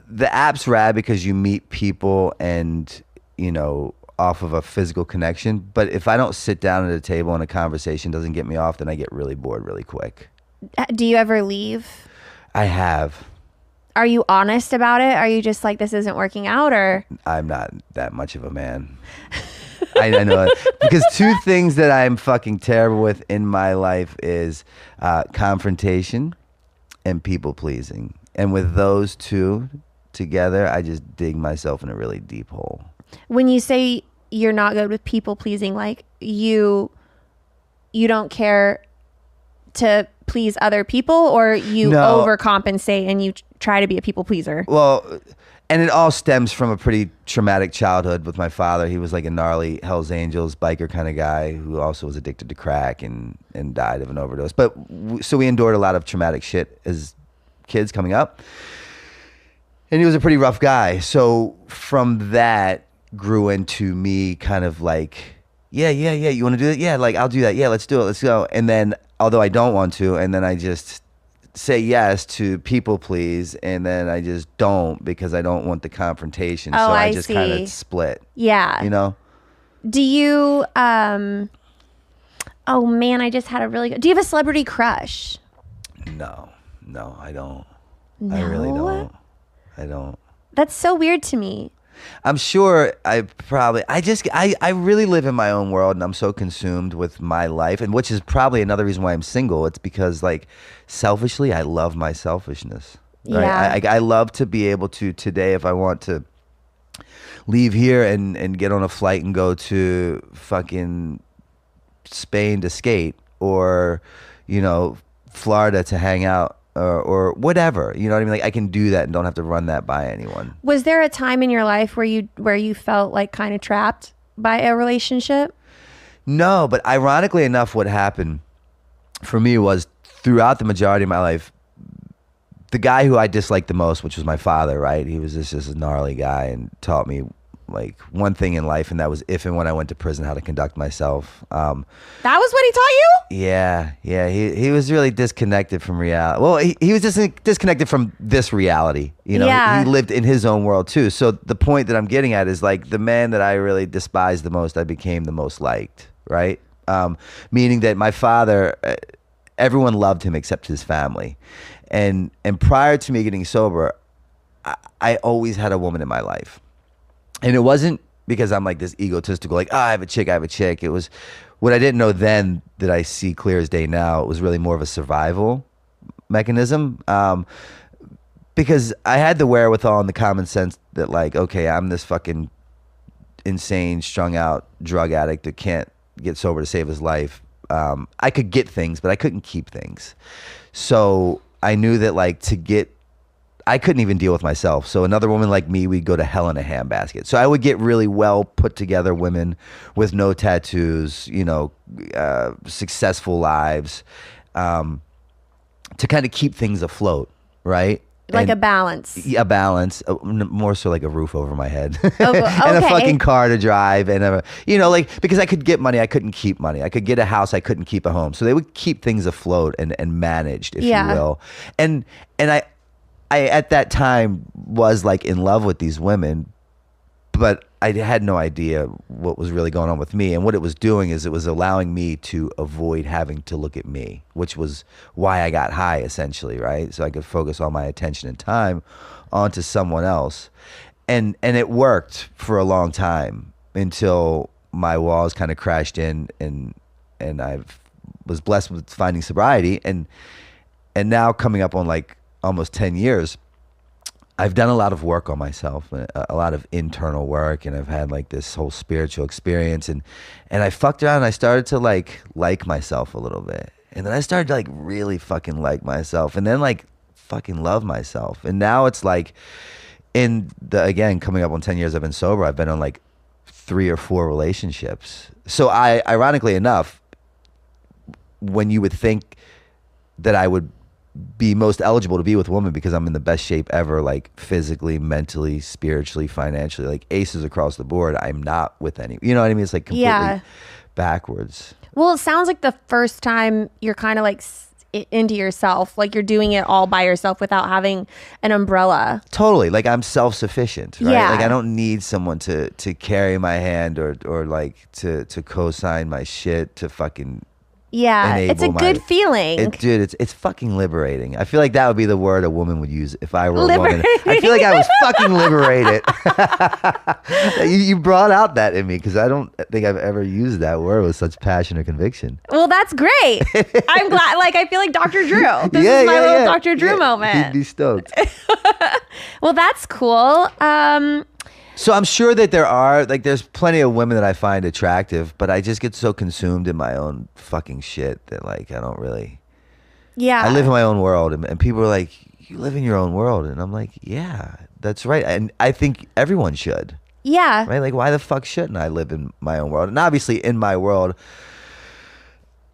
The app's rad because you meet people and, you know, off of a physical connection. But if I don't sit down at a table and a conversation doesn't get me off, then I get really bored really quick. Do you ever leave? I have. Are you honest about it? Are you just like, this isn't working out, or? I'm not that much of a man. I know it. Because two things that I'm fucking terrible with in my life is confrontation and people pleasing. And with those two together, I just dig myself in a really deep hole. When you say you're not good with people pleasing, like you don't care to please other people, or you overcompensate and you try to be a people pleaser? Well, and it all stems from a pretty traumatic childhood with my father. He was like a gnarly Hells Angels biker kind of guy who also was addicted to crack and died of an overdose. But so we endured a lot of traumatic shit as kids coming up. And he was a pretty rough guy. So from that grew into me kind of like, yeah, you want to do that? Yeah, like, I'll do that. Yeah, let's do it. Let's go. And then, although I don't want to, and then I just say yes to people please, and then I just don't because I don't want the confrontation. Oh, so I I just see. kind of split. Yeah. You know? Do you, oh man, I just had a really good, do you have a celebrity crush? No, I don't. No? I really don't. I don't. That's so weird to me. I'm sure I really live in my own world, and I'm so consumed with my life, and which is probably another reason why I'm single. It's because, like, selfishly, I love my selfishness. Right? Yeah. I love to be able to today, if I want to leave here and get on a flight and go to fucking Spain to skate, or, you know, Florida to hang out, or whatever, you know what I mean? Like, I can do that and don't have to run that by anyone. Was there a time in your life where you felt like kind of trapped by a relationship? No, but ironically enough, what happened for me was throughout the majority of my life, the guy who I disliked the most, which was my father, right? He was just a gnarly guy and taught me like one thing in life, and that was if and when I went to prison, how to conduct myself. That was what he taught you? Yeah. He was really disconnected from reality. Well, he was just disconnected from this reality. You know, Yeah. he lived in his own world too. So the point that I'm getting at is, like, the man that I really despised the most, I became the most liked, right? Meaning that my father, everyone loved him except his family. And prior to me getting sober, I always had a woman in my life. And it wasn't because I'm like this egotistical, like, I have a chick. It was what I didn't know then that I see clear as day now. It was really more of a survival mechanism. Because I had the wherewithal and the common sense that, like, okay, I'm this fucking insane, strung out drug addict that can't get sober to save his life. I could get things, but I couldn't keep things. So I knew that, like, I couldn't even deal with myself. So another woman like me, we'd go to hell in a handbasket. So I would get really well put together women with no tattoos, you know, successful lives, to kind of keep things afloat, right? Like a balance. A balance, more so like a roof over my head, Oh, and a okay. fucking car to drive, and you know, like, because I could get money, I couldn't keep money. I could get a house, I couldn't keep a home. So they would keep things afloat and managed, if Yeah. you will. And I at that time was like in love with these women, but I had no idea what was really going on with me. And what it was doing is it was allowing me to avoid having to look at me, which was why I got high, essentially, right? So I could focus all my attention and time onto someone else. And it worked for a long time until my walls kind of crashed in, and I was blessed with finding sobriety. And now coming up on like almost 10 years, I've done a lot of work on myself, a lot of internal work, and I've had like this whole spiritual experience, and I fucked around and I started to like myself a little bit. And then I started to like really fucking like myself, and then like fucking love myself. And now it's like again, coming up on 10 years I've been sober, I've been on like 3 or 4 relationships. So ironically enough, when you would think that I would be most eligible to be with a woman because I'm in the best shape ever, like physically, mentally, spiritually, financially, like aces across the board, I'm not with any, you know what I mean? It's like completely backwards. Well, it sounds like the first time you're kind of like into yourself, like you're doing it all by yourself without having an umbrella. Totally. Like I'm self-sufficient, right? Yeah. Like I don't need someone to carry my hand or like to co-sign my shit, to fucking Yeah, it's a enable good feeling. Dude, it's fucking liberating. I feel like that would be the word a woman would use if I were a woman. I feel like I was fucking liberated. You brought out that in me because I don't think I've ever used that word with such passion or conviction. Well, that's great. I'm glad. Like, I feel like Dr. Drew. This is my little Dr. Drew moment. He'd be stoked. Well, that's cool. So I'm sure that there's plenty of women that I find attractive, but I just get so consumed in my own fucking shit that like I don't really. Yeah. I live in my own world, and people are like, "You live in your own world," and I'm like, "Yeah, that's right." And I think everyone should. Yeah. Right? Like, why the fuck shouldn't I live in my own world? And obviously, in my world,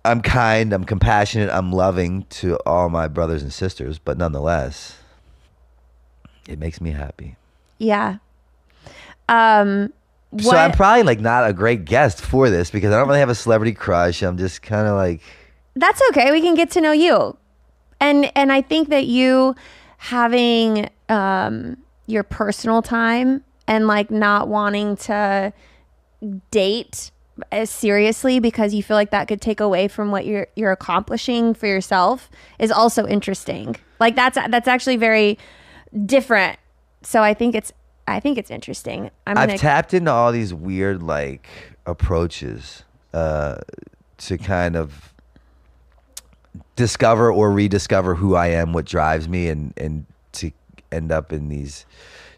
I'm kind, I'm compassionate, I'm loving to all my brothers and sisters, but nonetheless, it makes me happy. Yeah. So I'm probably like not a great guest for this because I don't really have a celebrity crush. I'm just kind of like. That's okay. We can get to know you. And I think that you having your personal time and like not wanting to date as seriously because you feel like that could take away from what you're accomplishing for yourself is also interesting. Like that's actually very different. So I think it's interesting. I've tapped into all these weird like approaches to kind of discover or rediscover who I am, what drives me, and to end up in these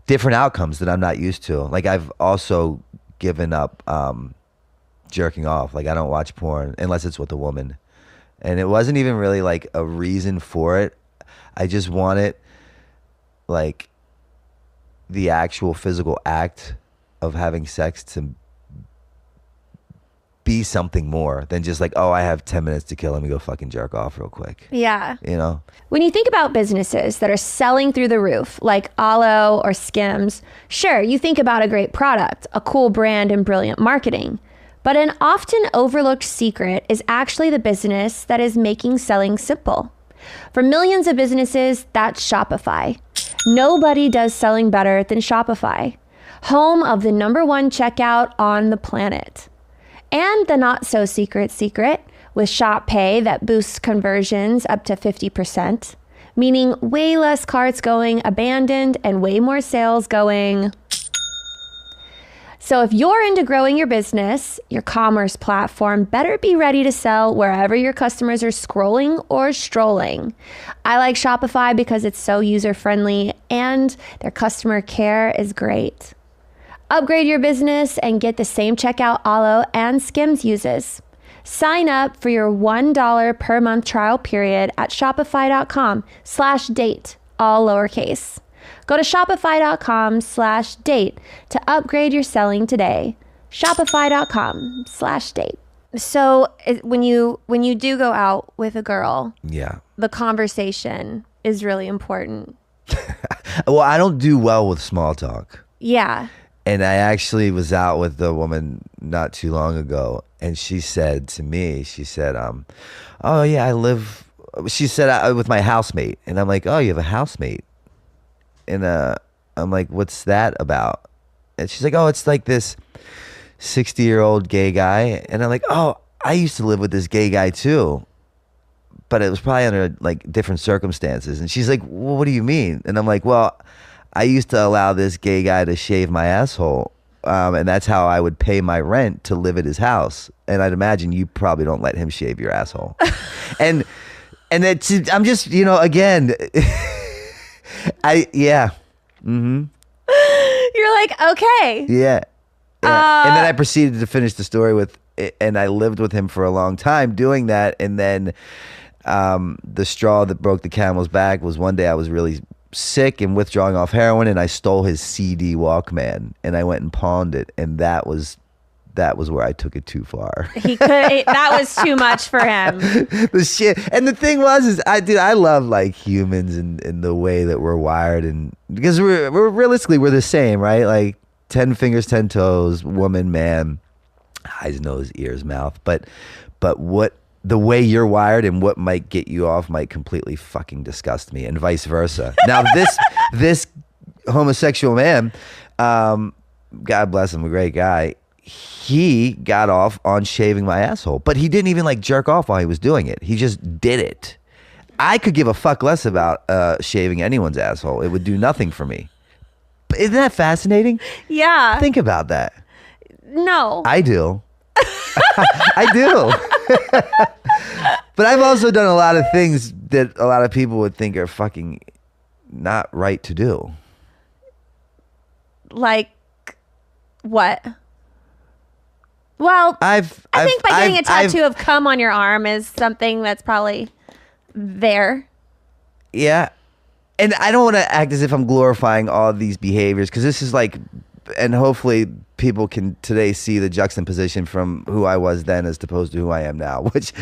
different outcomes that I'm not used to. Like I've also given up jerking off. Like I don't watch porn unless it's with a woman. And it wasn't even really like a reason for it. I just wanted like the actual physical act of having sex to be something more than just like, oh, I have 10 minutes to kill. Let me go fucking jerk off real quick. Yeah. You know? When you think about businesses that are selling through the roof, like Alo or Skims, sure, you think about a great product, a cool brand, and brilliant marketing. But an often overlooked secret is actually the business that is making selling simple. For millions of businesses, that's Shopify. Nobody does selling better than Shopify, home of the #1 checkout on the planet. And the not so secret with Shop Pay that boosts conversions up to 50%, meaning way less carts going abandoned and way more sales going. So if you're into growing your business, your commerce platform better be ready to sell wherever your customers are scrolling or strolling. I like Shopify because it's so user-friendly and their customer care is great. Upgrade your business and get the same checkout Alo and Skims uses. Sign up for your $1 per month trial period at shopify.com/date, all lowercase. Go to shopify.com/date to upgrade your selling today. Shopify.com/date. So when you do go out with a girl, Yeah. the conversation is really important. Well, I don't do well with small talk. Yeah. And I actually was out with a woman not too long ago, and she said to me, oh yeah, she said, with my housemate. And I'm like, oh, you have a housemate? And I'm like, what's that about? And she's like, oh, it's like this 60-year-old gay guy. And I'm like, oh, I used to live with this gay guy too. But it was probably under like different circumstances. And she's like, well, what do you mean? And I'm like, well, I used to allow this gay guy to shave my asshole. And that's how I would pay my rent to live at his house. And I'd imagine you probably don't let him shave your asshole. and it's, I'm just, again, Mm-hmm. You're like, okay. Yeah. And then I proceeded to finish the story with, and I lived with him for a long time doing that. And then the straw that broke the camel's back was one day I was really sick and withdrawing off heroin, and I stole his CD Walkman and I went and pawned it. And that was where I took it too far. That was too much for him. The shit. And the thing was, I love like humans and the way that we're wired, and because we're realistically we're the same, right? Like 10 fingers, 10 toes, woman, man, eyes, nose, ears, mouth. But what the way you're wired and what might get you off might completely fucking disgust me, and vice versa. Now this homosexual man, God bless him, a great guy. He got off on shaving my asshole, but he didn't even like jerk off while he was doing it. He just did it. I could give a fuck less about shaving anyone's asshole. It would do nothing for me. But isn't that fascinating? Yeah. Think about that. No. I do. I do. But I've also done a lot of things that a lot of people would think are fucking not right to do. Like what? Well, I think by getting a tattoo of cum on your arm is something that's probably there. Yeah. And I don't want to act as if I'm glorifying all of these behaviors, because this is like, and hopefully people can today see the juxtaposition from who I was then as opposed to who I am now, which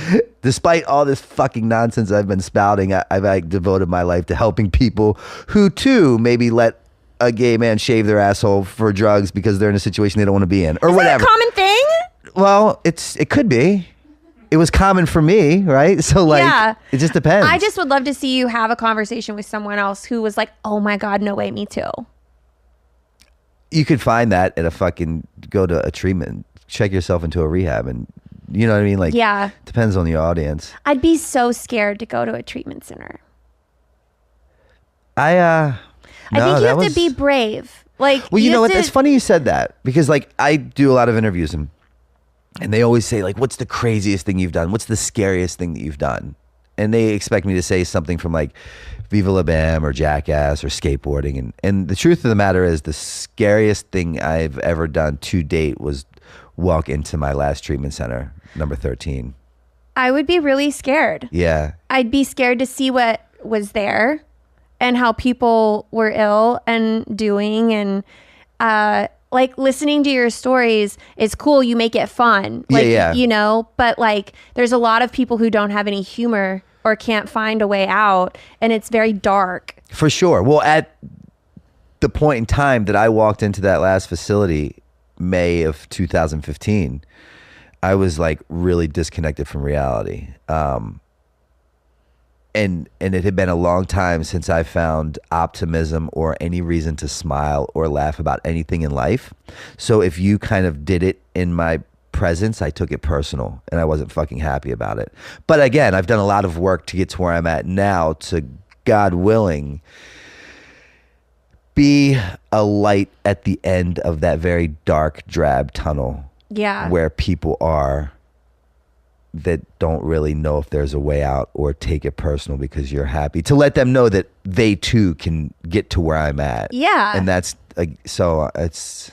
despite all this fucking nonsense I've been spouting, I've like devoted my life to helping people who too maybe let a gay man shave their asshole for drugs because they're in a situation they don't want to be in, or whatever. Is that a common thing? Well, it could be. It was common for me, right? So like, Yeah. It just depends. I just would love to see you have a conversation with someone else who was like, oh my God, no way, me too. You could find that at go to a treatment, check yourself into a rehab, and you know what I mean? Like, Yeah. Depends on the audience. I'd be so scared to go to a treatment center. I think you have to be brave. Like, well, you know what? have to- It's funny you said that, because like I do a lot of interviews and they always say like, what's the craziest thing you've done? What's the scariest thing that you've done? And they expect me to say something from like Viva La Bam or Jackass or skateboarding. And the truth of the matter is, the scariest thing I've ever done to date was walk into my last treatment center, number 13. I would be really scared. Yeah. I'd be scared to see what was there and how people were ill and doing, and like listening to your stories is cool. You make it fun. Like, yeah. You know, but like there's a lot of people who don't have any humor or can't find a way out, and it's very dark. For sure. Well, at the point in time that I walked into that last facility, May of 2015, I was like really disconnected from reality. And it had been a long time since I found optimism or any reason to smile or laugh about anything in life. So if you kind of did it in my presence, I took it personal, and I wasn't fucking happy about it. But again, I've done a lot of work to get to where I'm at now, to, God willing, be a light at the end of that very dark, drab tunnel. Yeah. Where people are that don't really know if there's a way out, or take it personal because you're happy, to let them know that they too can get to where I'm at. Yeah. And that's so it's,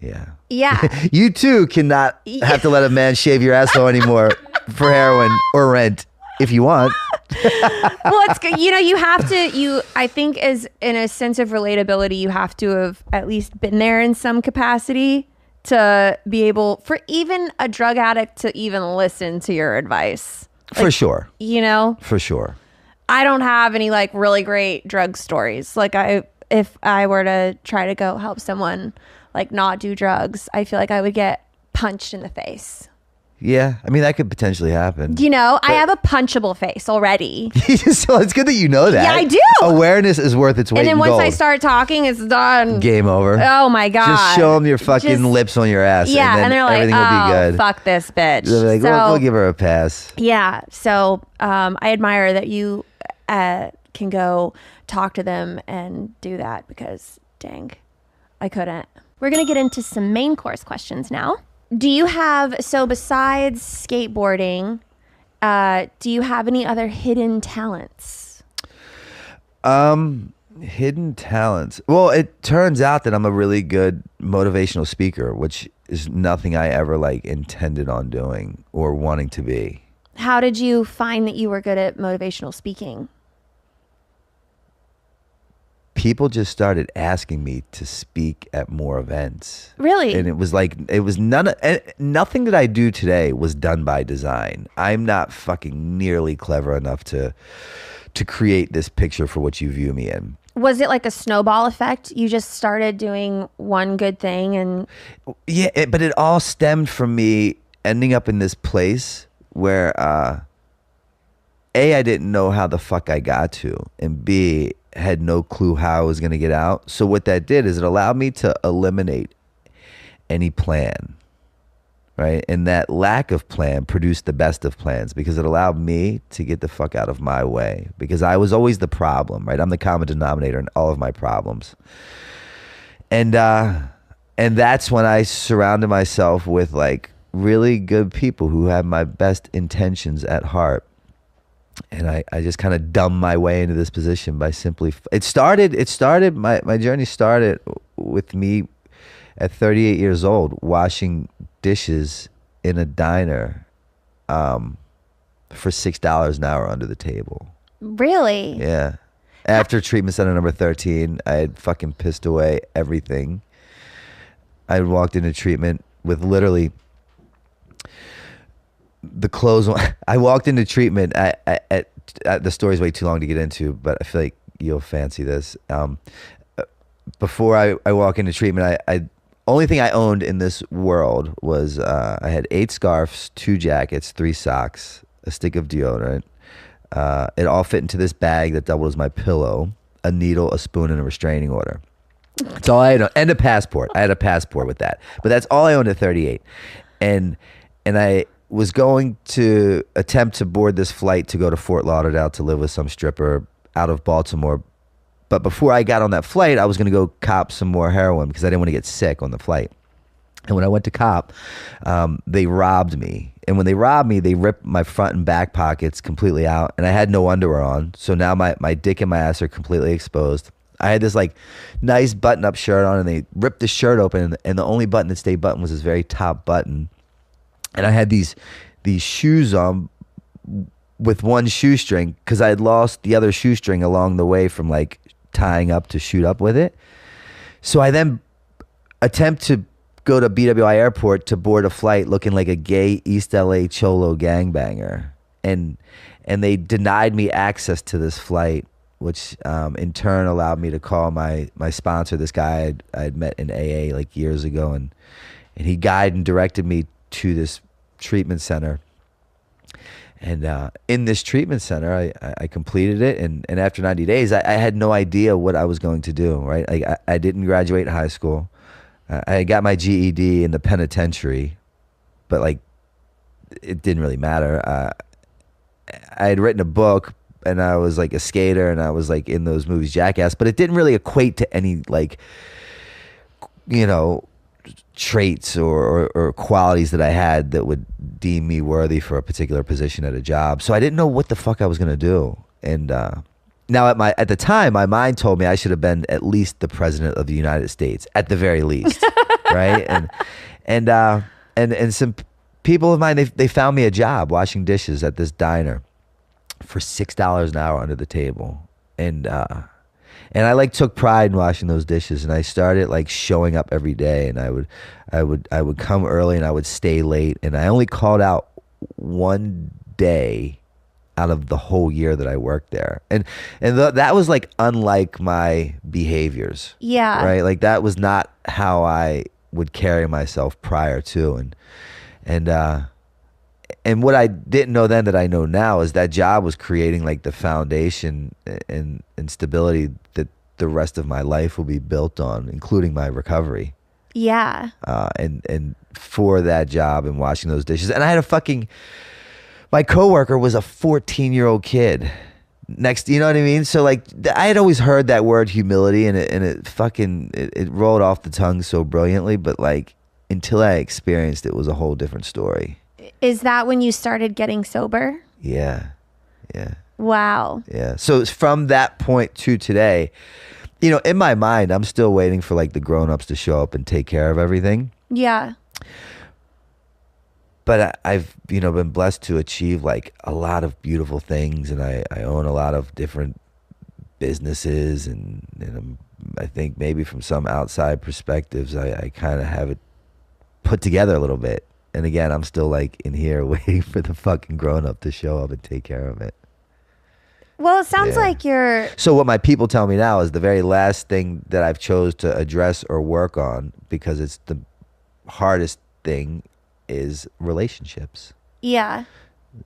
yeah. Yeah. You too cannot have to let a man shave your asshole anymore for heroin or rent if you want. Well, it's good. You know, you have to, I think as in a sense of relatability, you have to have at least been there in some capacity to be able, for even a drug addict to even listen to your advice. For sure. You know? For sure. I don't have any like really great drug stories. Like if I were to try to go help someone like not do drugs, I feel like I would get punched in the face. Yeah, I mean that could potentially happen. You know, I have a punchable face already. So it's good that you know that. Yeah, I do. Awareness is worth its weight And then in once gold. I start talking, it's done. Game over. Oh my God. Just show them your fucking Just- lips on your ass. Yeah, and then they're like, everything will be oh, good. fuck this bitch. They're like, so, we'll give her a pass. yeah, so I admire that you can go talk to them and do that because, dang, I couldn't. We're going to get into some main course questions now. Do you have, so besides skateboarding, do you have any other hidden talents? Hidden talents. Well, it turns out that I'm a really good motivational speaker, which is nothing I ever like intended on doing or wanting to be. How did you find that you were good at motivational speaking? People just started asking me to speak at more events. Really? And it was like, it was nothing that I do today was done by design. I'm not fucking nearly clever enough to create this picture for what you view me in. Was it like a snowball effect? You just started doing one good thing and Yeah, but it all stemmed from me ending up in this place where A, I didn't know how the fuck I got to, and B, had no clue how I was going to get out. So what that did is it allowed me to eliminate any plan, right? And that lack of plan produced the best of plans because it allowed me to get the fuck out of my way because I was always the problem, right? I'm the common denominator in all of my problems. And that's when I surrounded myself with like really good people who have my best intentions at heart. And I just kind of dumbed my way into this position by simply, my journey started with me at 38 years old, washing dishes in a diner for $6 an hour under the table. really? Yeah. After treatment center number 13, I had fucking pissed away everything. I walked into treatment with literally the clothes. I walked into treatment at the story's way too long to get into, but I feel like you'll fancy this. Before I walk into treatment, I only thing I owned in this world was I had 8 scarves, 2 jackets, 3 socks, a stick of deodorant. It all fit into this bag that doubled as my pillow, a needle, a spoon, and a restraining order. That's all I had, and a passport. I had a passport with that, but that's all I owned at 38. And I was going to attempt to board this flight to go to Fort Lauderdale to live with some stripper out of Baltimore. But before I got on that flight, I was going to go cop some more heroin because I didn't want to get sick on the flight. And when I went to cop, they robbed me. And when they robbed me, they ripped my front and back pockets completely out. And I had no underwear on. So now my dick and my ass are completely exposed. I had this like nice button-up shirt on, and they ripped the shirt open. And the only button that stayed buttoned was this very top button. And I had these shoes on with one shoestring because I had lost the other shoestring along the way from like tying up to shoot up with it. So I then attempt to go to BWI Airport to board a flight looking like a gay East LA cholo gangbanger. And they denied me access to this flight, which in turn allowed me to call my sponsor, this guy I'd met in AA like years ago. And he guided and directed me to this treatment center. And in this treatment center, I completed it. And after 90 days, I had no idea what I was going to do, right? Like I didn't graduate high school. I got my GED in the penitentiary, but like it didn't really matter. I had written a book, and I was like a skater, and I was like in those movies, Jackass, but it didn't really equate to any like, you know, traits or qualities that I had that would deem me worthy for a particular position at a job. So I didn't know what the fuck I was gonna do. And now at the time, my mind told me I should have been at least the president of the United States, at the very least, right? And some people of mine, they found me a job washing dishes at this diner for $6 an hour under the table. And I like took pride in washing those dishes, and I started like showing up every day, and I would come early and I would stay late, and I only called out one day out of the whole year that I worked there. And that was like unlike my behaviors. Yeah. Right? Like that was not how I would carry myself prior to. And and what I didn't know then that I know now is that job was creating like the foundation and stability that the rest of my life will be built on, including my recovery. Yeah. And for that job and washing those dishes. And I had my coworker was a 14-year-old kid next, you know what I mean? So like I had always heard that word humility, and it rolled off the tongue so brilliantly, but like until I experienced it, it was a whole different story. Is that when you started getting sober? Yeah. Wow. Yeah. So it's from that point to today, you know, in my mind, I'm still waiting for like the grown-ups to show up and take care of everything. Yeah. But I've, you know, been blessed to achieve like a lot of beautiful things, and I own a lot of different businesses, and I think maybe from some outside perspectives, I kind of have it put together a little bit. And again, I'm still like in here waiting for the fucking grown-up to show up and take care of it. Well, it sounds Yeah. like you're... So what my people tell me now is the very last thing that I've chose to address or work on, because it's the hardest thing, is relationships. Yeah.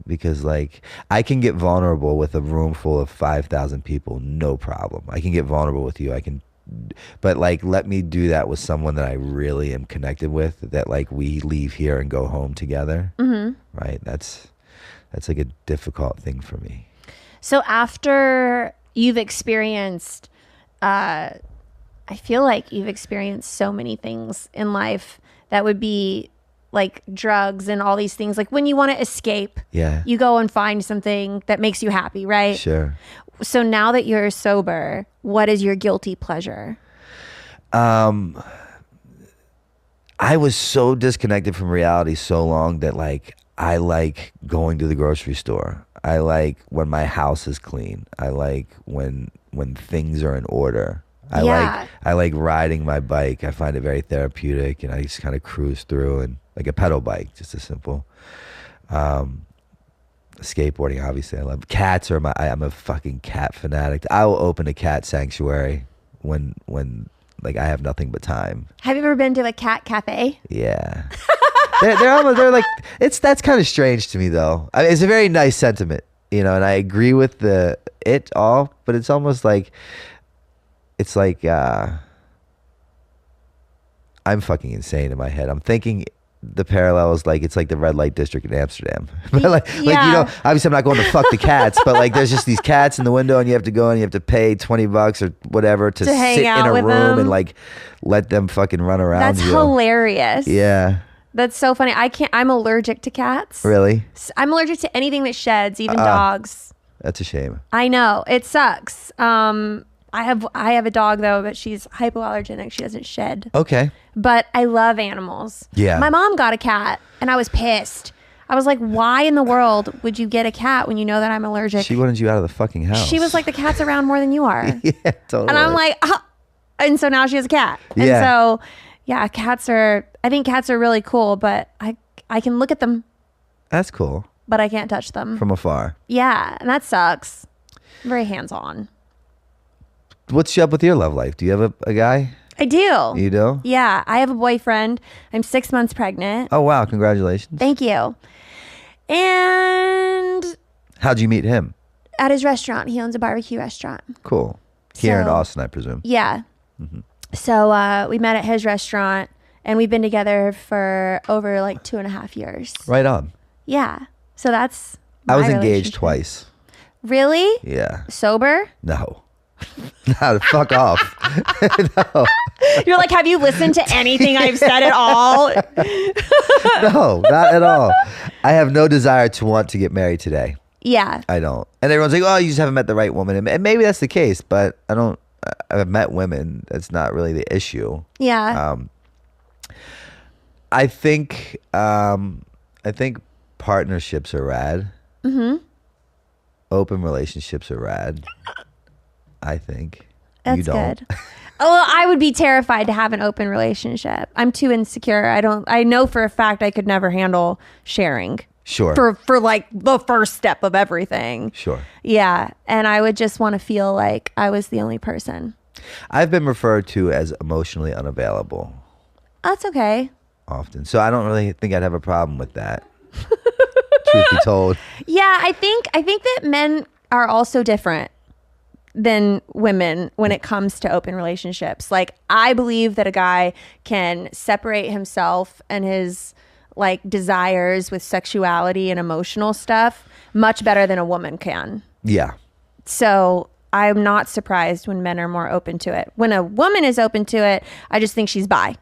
Because like I can get vulnerable with a room full of 5,000 people, no problem. I can get vulnerable with you. But like let me do that with someone that I really am connected with, that like we leave here and go home together. Mm-hmm. Right? That's like a difficult thing for me. So after you've experienced, I feel like you've experienced so many things in life that would be like drugs and all these things. Like when you want to escape, Yeah. you go and find something that makes you happy, right? Sure. So now that you're sober, what is your guilty pleasure? I was so disconnected from reality so long that like I like going to the grocery store. I like when my house is clean. I like when things are in order. Yeah. I like riding my bike. I find it very therapeutic, and I just kind of cruise through, and like a pedal bike, just a simple. Skateboarding, obviously, I love. Cats are I'm a fucking cat fanatic. I will open a cat sanctuary when like I have nothing but time. Have you ever been to a cat cafe? Yeah. they're like, that's kind of strange to me though. I mean, it's a very nice sentiment, you know, and I agree with it all, but it's almost like, it's like, I'm fucking insane in my head. I'm thinking the parallel is like, it's like the red light district in Amsterdam. But like, you know, obviously I'm not going to fuck the cats, but like there's just these cats in the window, and you have to go and you have to pay $20 or whatever to hang sit out in a with room them. and like let them fucking run around That's you. hilarious. Yeah. That's so funny. I'm allergic to cats. Really? I'm allergic to anything that sheds, even dogs. That's a shame. I know. It sucks. I have a dog though, but she's hypoallergenic. She doesn't shed. Okay. But I love animals. Yeah. My mom got a cat and I was pissed. I was like, why in the world would you get a cat when you know that I'm allergic? She wanted you out of the fucking house. She was like, the cat's around more than you are. Yeah, totally. And I'm like, oh. And so now she has a cat. And Yeah. so, yeah, I think cats are really cool, but I can look at them, That's cool. but I can't touch them. From afar. Yeah, and that sucks. I'm very hands-on. What's up with your love life? Do you have a guy? I do. You do? Yeah, I have a boyfriend. I'm 6 months pregnant. Oh, wow. Congratulations. Thank you. And How'd you meet him? at his restaurant, he owns a barbecue restaurant. Cool. Here in So- Austin, I presume. Yeah. So we met at his restaurant, and we've been together for over like 2.5 years. Right on. Yeah. So that's. I was my engaged relationship. twice. Really? Yeah. Sober? No. No, fuck off. You're like, have you listened to anything I've said at all? No, not at all. I have no desire to want to get married today. Yeah. I don't. And everyone's like, oh, you just haven't met the right woman. And maybe that's the case, but I've met women. That's not really the issue. Yeah. I think partnerships are rad. Mm-hmm. Open relationships are rad. I think. That's you don't. good. Well, I would be terrified to have an open relationship. I'm too insecure. I know for a fact I could never handle sharing. Sure. For like the first step of everything. Sure. Yeah. And I would just want to feel like I was the only person. I've been referred to as emotionally unavailable That's okay. often. So I don't really think I'd have a problem with that. Truth be told. Yeah, I think that men are also different than women when it comes to open relationships. Like, I believe that a guy can separate himself and his like desires with sexuality and emotional stuff much better than a woman can. Yeah. So I'm not surprised when men are more open to it. When a woman is open to it, I just think she's bi.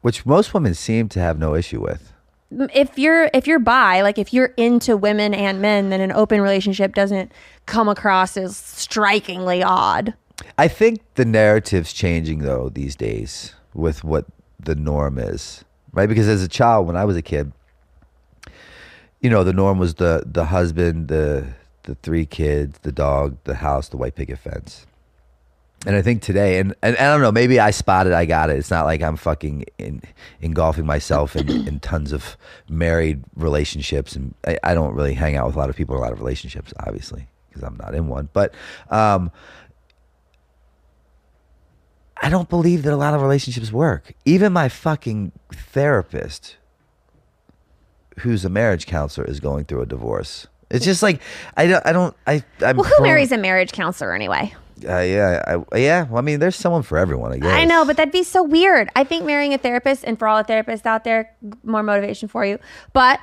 Which most women seem to have no issue with. If you're bi, like if you're into women and men, then an open relationship doesn't come across as strikingly odd. I think the narrative's changing though these days with what the norm is, right? Because as a child, when I was a kid, you know, the norm was the husband, the 3 kids, the dog, the house, the white picket fence. And I think today, and I don't know, maybe I spotted, I got it. It's not like I'm fucking engulfing myself in tons of married relationships. And I don't really hang out with a lot of people in a lot of relationships, obviously, because I'm not in one. But I don't believe that a lot of relationships work. Even my fucking therapist, who's a marriage counselor, is going through a divorce. It's just like, I'm Well, who marries a marriage counselor anyway? yeah. Well, I mean, there's someone for everyone, I guess. I know, but that'd be so weird. I think marrying a therapist, and for all the therapists out there, more motivation for you. But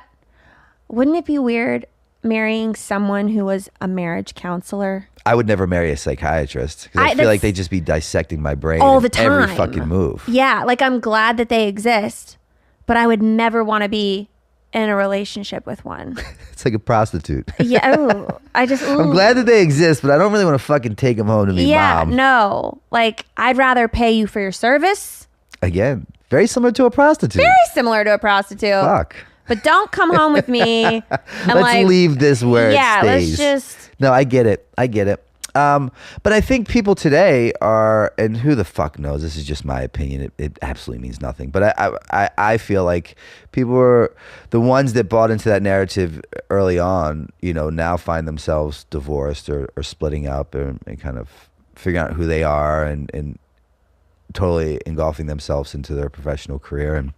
wouldn't it be weird marrying someone who was a marriage counselor? I would never marry a psychiatrist because I feel like they'd just be dissecting my brain all the in time. every fucking move. Yeah, like I'm glad that they exist, but I would never want to be in a relationship with one. It's like a prostitute. Yeah, ooh, I'm glad that they exist, but I don't really want to fucking take them home to me, yeah, mom. no. Like, I'd rather pay you for your service. Again, very similar to a prostitute. Very similar to a prostitute. Fuck. But don't come home with me. And Let's leave this where it stays. Let's just. No, I get it. But I think people today are, and who the fuck knows? This is just my opinion. It absolutely means nothing. But I feel like people are the ones that bought into that narrative early on. You know, now find themselves divorced or splitting up and kind of figuring out who they are and totally engulfing themselves into their professional career and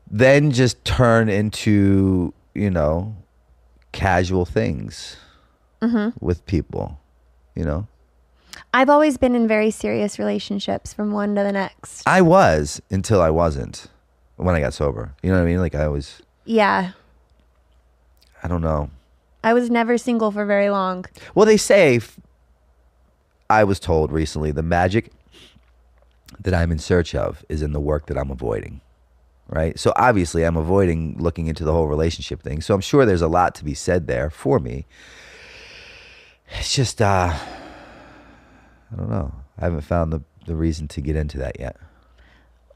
then just turn into, you know, casual things. With people, you know. I've always been in very serious relationships from one to the next. I was until I wasn't when I got sober. You know what I mean? Like I was. Yeah. I don't know. I was never single for very long. Well, they say, I was told recently, the magic that I'm in search of is in the work that I'm avoiding. Right? So obviously I'm avoiding looking into the whole relationship thing. So I'm sure there's a lot to be said there for me. It's just, I don't know. I haven't found the reason to get into that yet.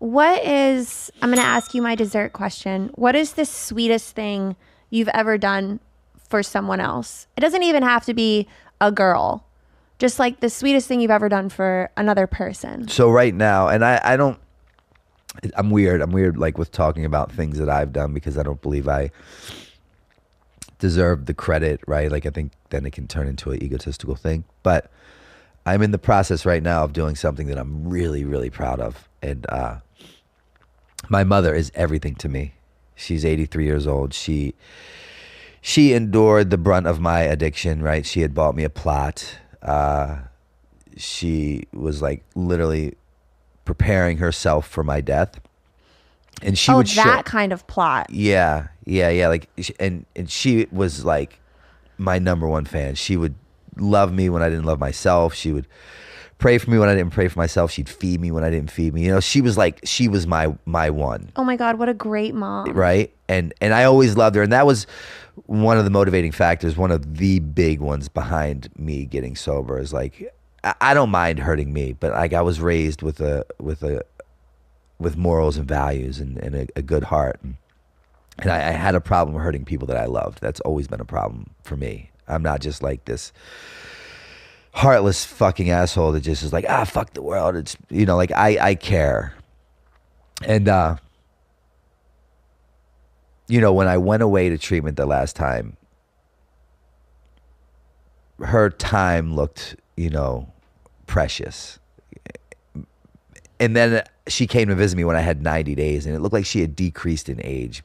I'm going to ask you my dessert question. What is the sweetest thing you've ever done for someone else? It doesn't even have to be a girl. Just like the sweetest thing you've ever done for another person. So right now, and I'm weird. I'm weird like with talking about things that I've done because I don't believe I deserve the credit, right? Like I think then it can turn into an egotistical thing. But I'm in the process right now of doing something that I'm really, really proud of. And my mother is everything to me. She's 83 years old. She endured the brunt of my addiction, right? She had bought me a plot. She was like literally preparing herself for my death. And she would that kind of plot. Yeah. Like, and she was like my number one fan. She would love me when I didn't love myself. She would pray for me when I didn't pray for myself. She'd feed me when I didn't feed me. You know, she was my one. Oh my God, what a great mom. Right? And I always loved her. And that was one of the motivating factors, one of the big ones behind me getting sober is like, I don't mind hurting me, but like I was raised with morals and values and a good heart. And I had a problem hurting people that I loved. That's always been a problem for me. I'm not just like this heartless fucking asshole that just is like, fuck the world. It's, you know, like I care. And, you know, when I went away to treatment the last time, her time looked, you know, precious. And then she came to visit me when I had 90 days and it looked like she had decreased in age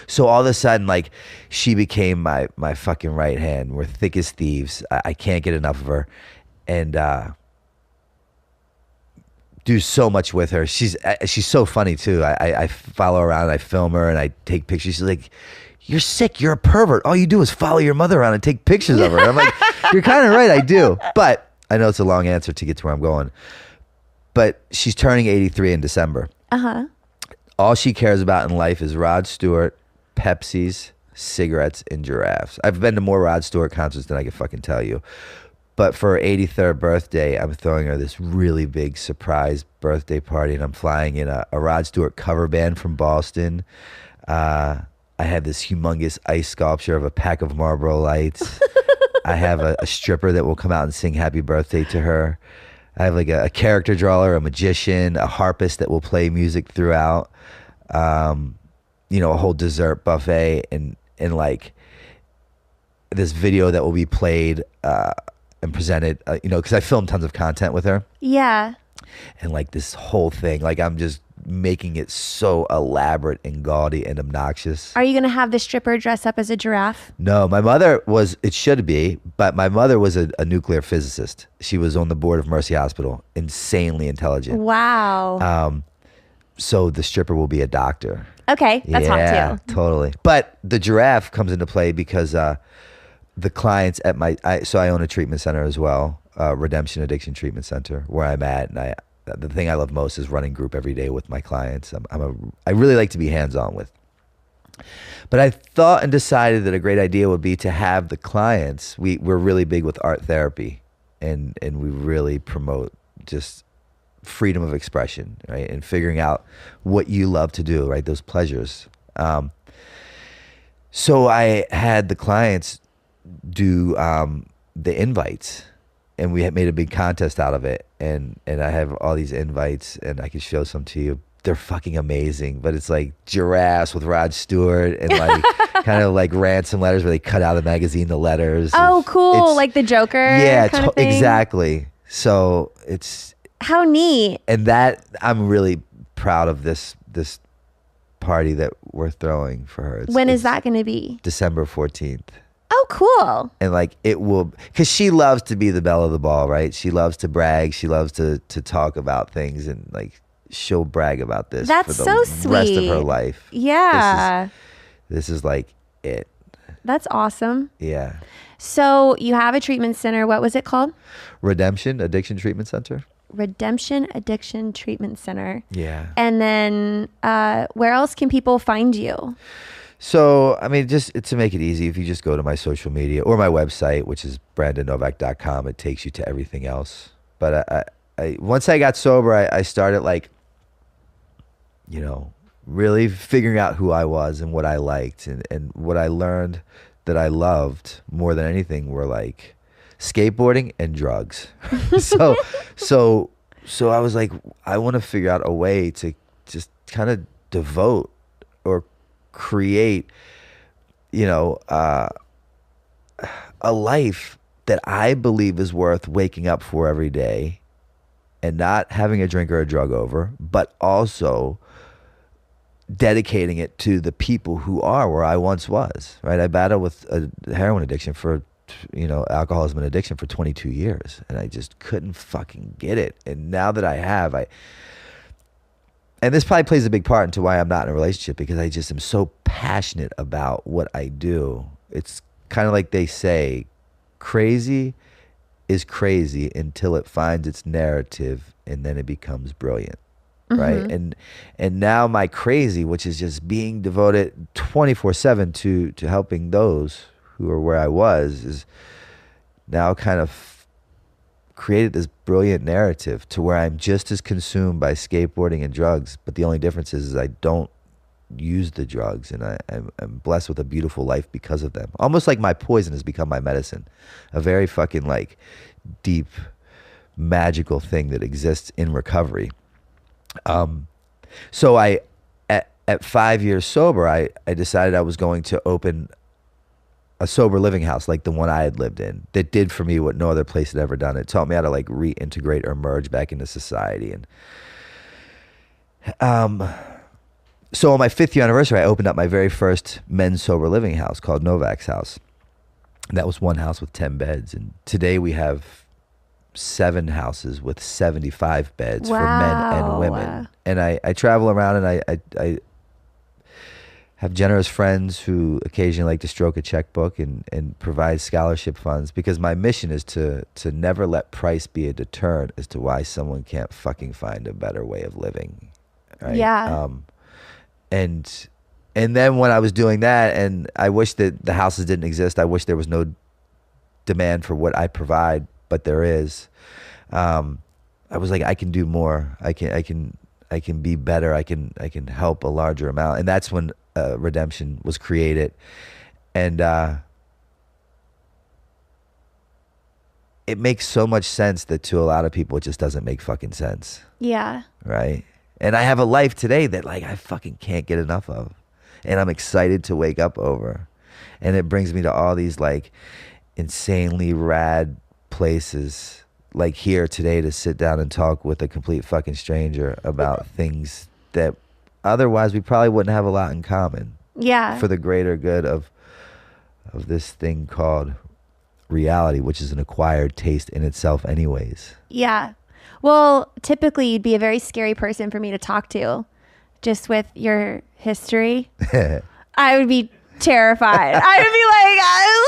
So all of a sudden, like, she became my fucking right hand. We're thick as thieves. I can't get enough of her, and do so much with her. She's so funny too. I follow her around, I film her, and I take pictures. She's like, "You're sick. You're a pervert. All you do is follow your mother around and take pictures of her." I'm like, "You're kind of right. I do." But I know it's a long answer to get to where I'm going. But she's turning 83 in December. All she cares about in life is Rod Stewart, Pepsis, cigarettes, and giraffes. I've been to more Rod Stewart concerts than I can fucking tell you. But for her 83rd birthday, I'm throwing her this really big surprise birthday party, and I'm flying in a Rod Stewart cover band from Boston. I have this humongous ice sculpture of a pack of Marlboro Lights. I have a stripper that will come out and sing happy birthday to her. I have like a character drawer, a magician, a harpist that will play music throughout. A whole dessert buffet, and like this video that will be played and presented, because I filmed tons of content with her. Yeah. And like this whole thing, like I'm just making it so elaborate and gaudy and obnoxious. Are you going to have the stripper dress up as a giraffe? No, my mother was, it should be, but my mother was a nuclear physicist. She was on the board of Mercy Hospital, insanely intelligent. Wow. So the stripper will be a doctor. Okay, that's hot too. Totally. But the giraffe comes into play because the clients at so I own a treatment center as well, Redemption Addiction Treatment Center, where I'm at, and the thing I love most is running group every day with my clients. I really like to be hands-on with. But I thought and decided that a great idea would be to have the clients. We're really big with art therapy, and we really promote just freedom of expression, right? And figuring out what you love to do, right? Those pleasures. So I had the clients do the invites, and we had made a big contest out of it. And I have all these invites, and I can show some to you. They're fucking amazing, but it's like giraffes with Rod Stewart and like kind of like ransom letters where they cut out of the magazine, the letters. Oh, cool. Like the Joker. Yeah, kind of thing. exactly. So it's, how neat. and that I'm really proud of this party that we're throwing for her. When is that going to be? December 14th. Oh, cool. And like it will, because she loves to be the belle of the ball, right? She loves to brag. She loves to talk about things, and like she'll brag about this That's for the so rest of her sweet. life. Yeah. This is like it. That's awesome. Yeah. So you have a treatment center. What was it called? Redemption Addiction Treatment Center. Redemption Addiction Treatment Center. Yeah. And then where else can people find you? So, I mean, just to make it easy, if you just go to my social media or my website, which is brandonnovak.com, it takes you to everything else. But I once I got sober, I started like, really figuring out who I was and what I liked, and what I learned that I loved more than anything were like skateboarding and drugs. So I was like, I want to figure out a way to just kind of devote or create, a life that I believe is worth waking up for every day and not having a drink or a drug over, but also dedicating it to the people who are where I once was, right? I battled with a heroin addiction for, alcoholism and addiction for 22 years, and I just couldn't fucking get it. And now that I have, and this probably plays a big part into why I'm not in a relationship, because I just am so passionate about what I do. It's kind of like they say, crazy is crazy until it finds its narrative, and then it becomes brilliant. Right. And now my crazy, which is just being devoted 24/7 to helping those who are where I was, is now kind of created this brilliant narrative to where I'm just as consumed by skateboarding and drugs. But the only difference is I don't use the drugs, and I'm blessed with a beautiful life because of them. Almost like my poison has become my medicine, a very fucking like deep, magical thing that exists in recovery. So at 5 years sober, I decided I was going to open a sober living house like the one I had lived in, that did for me what no other place had ever done. It taught me how to like reintegrate or merge back into society. And So on my 5th year anniversary, I opened up my very first men's sober living house called Novak's House. And that was one house with 10 beds. And today we have 7 houses with 75 beds for men and Wow. women. And I travel around and I have generous friends who occasionally like to stroke a checkbook and provide scholarship funds, because my mission is to never let price be a deterrent as to why someone can't fucking find a better way of living. Right? Yeah. And then when I was doing that, and I wish that the houses didn't exist, I wish there was no demand for what I provide, but there is. I was like, I can do more. I can be better. I can help a larger amount. And that's when Redemption was created. And it makes so much sense that to a lot of people it just doesn't make fucking sense. Yeah. Right? And I have a life today that like I fucking can't get enough of. And I'm excited to wake up over. And it brings me to all these like insanely rad places, like here today, to sit down and talk with a complete fucking stranger about things that otherwise we probably wouldn't have a lot in common, Yeah. for the greater good of this thing called reality, which is an acquired taste in itself anyways. Yeah. Well, typically you'd be a very scary person for me to talk to, just with your history. I would be terrified. I would be like, I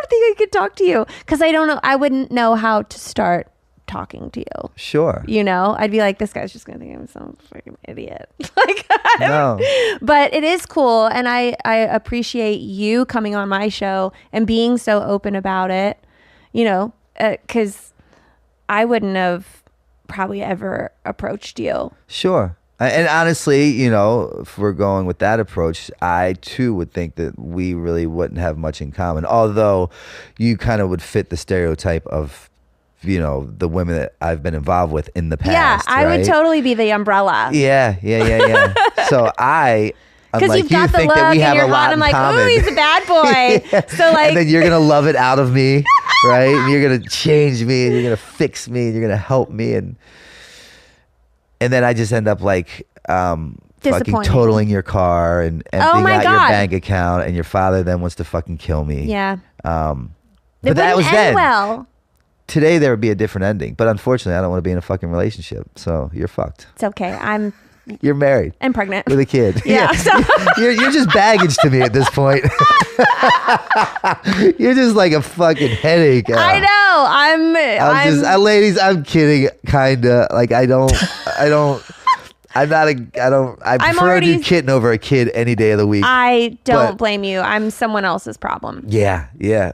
don't think I could talk to you, because I don't know. I wouldn't know how to start talking to you. Sure. You know, I'd be like, this guy's just gonna think I'm some fucking idiot. Like, No. but it is cool, and I appreciate you coming on my show and being so open about it. You know, because I wouldn't have probably ever approached you. Sure. And honestly, you know, if we're going with that approach, I too would think that we really wouldn't have much in common. Although you kind of would fit the stereotype of, you know, the women that I've been involved with in the past. Yeah, I would right? totally be the umbrella. Yeah. So I, Because unlike you've got you, the think look that we and have you're a lot hot. I'm in like, common. ooh, he's a bad boy. Yeah. So like, And then you're gonna love it out of me, right? And you're gonna change me, and you're gonna fix me, and you're gonna help me, and then I just end up like fucking Disappointing. totaling your car and Oh emptying my out your God. bank account, and your father then wants to fucking kill me. yeah, But it that wouldn't was end then. well. Today there would be a different ending, but unfortunately, I don't want to be in a fucking relationship. So you're fucked. It's okay. I'm You're married pregnant. with a kid. Yeah, so- you're just baggage to me at this point. You're just like a fucking headache. I know. Ladies, I'm kidding. Kinda like I prefer already- to do kitten over a kid any day of the week. I don't But- blame you. I'm someone else's problem. Yeah.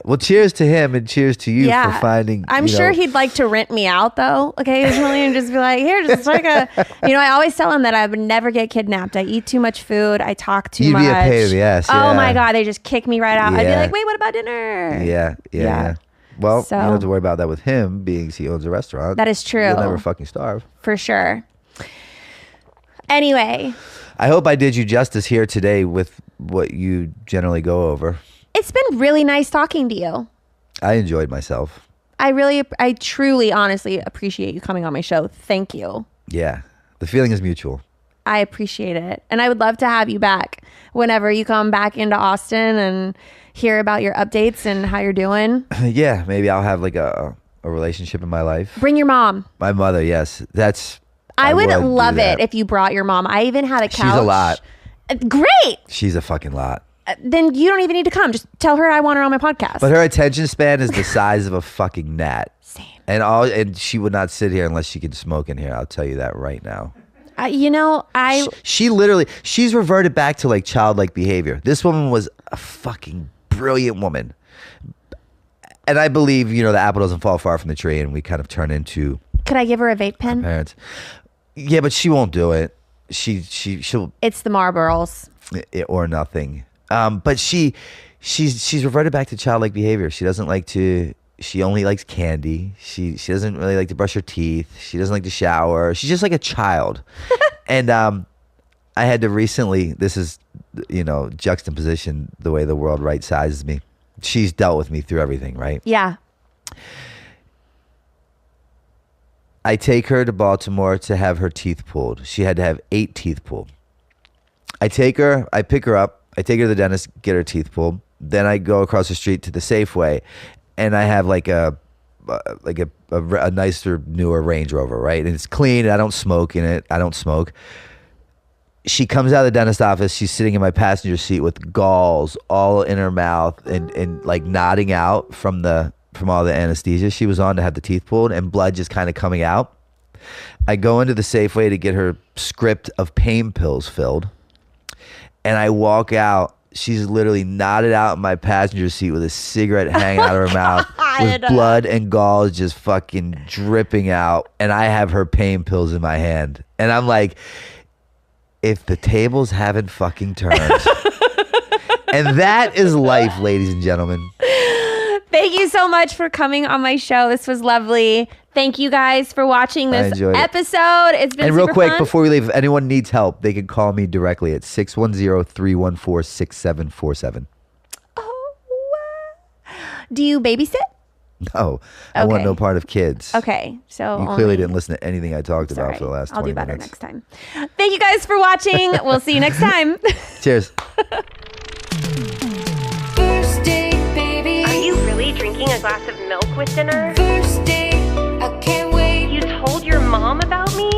Well, cheers to him and cheers to you Yeah, for finding. I'm sure he'd like to rent me out though, occasionally, and just be like, here, just like a. You know, I always tell him that I would never get kidnapped. I eat too much food. I talk too You'd much. be a pain in the ass, Oh yeah. my God, they just kick me right out. I'd be Yeah. like, wait, what about dinner? Yeah. Well, So- you don't have to worry about that with him, being he owns a restaurant. That is true. You'll never fucking starve. For sure. Anyway, I hope I did you justice here today with what you generally go over. it's been really nice talking to you. I enjoyed myself. I truly, honestly appreciate you coming on my show. Thank you. Yeah. The feeling is mutual. I appreciate it. And I would love to have you back whenever you come back into Austin and hear about your updates and how you're doing. Yeah, maybe I'll have like a relationship in my life. Bring your mom. My mother, yes. I would do love that. it if you brought your mom. I even had a couch. She's a lot. Great. She's a fucking lot. Then you don't even need to come. Just tell her I want her on my podcast. But her attention span is the size of a fucking gnat. Same. And she would not sit here unless she could smoke in here. I'll tell you that right now. She's reverted back to like childlike behavior. This woman was a fucking brilliant woman. And I believe, you know, the apple doesn't fall far from the tree, and we kind of turn into Could I give her a vape pen? parents. Yeah, but she won't do it. She'll It's the Marlboros. or nothing. But she's reverted back to childlike behavior. She doesn't like to. She only likes candy. She doesn't really like to brush her teeth. She doesn't like to shower. She's just like a child. And I had to recently. This is, you know, juxtaposition the way the world right sizes me. She's dealt with me through everything, right? Yeah. I take her to Baltimore to have her teeth pulled. She had to have 8 teeth pulled. I pick her up, I take her to the dentist, get her teeth pulled. Then I go across the street to the Safeway, and I have like a nicer, newer Range Rover, right? And it's clean, and I don't smoke in it. I don't smoke. She comes out of the dentist office. She's sitting in my passenger seat with galls all in her mouth and like nodding out from all the anesthesia she was on to have the teeth pulled, and blood just kind of coming out. I go into the Safeway to get her script of pain pills filled, and I walk out. She's literally nodded out in my passenger seat with a cigarette hanging out of her mouth, with blood and galls just fucking dripping out, and I have her pain pills in my hand, and I'm like, if the tables haven't fucking turned. And that is life, ladies and gentlemen. Thank you so much for coming on my show. This was lovely. Thank you guys for watching this episode. It's been and real super quick, fun. before we leave, if anyone needs help, they can call me directly at 610-314-6747. Oh, do you babysit? No, I want no part of kids. Okay, so you clearly didn't listen to anything I talked about for the last 20 minutes. I'll do better minutes. next time. Thank you guys for watching. We'll see you next time. Cheers. First date, baby. Are you really drinking a glass of milk with dinner? First date, I can't wait. You told your mom about me?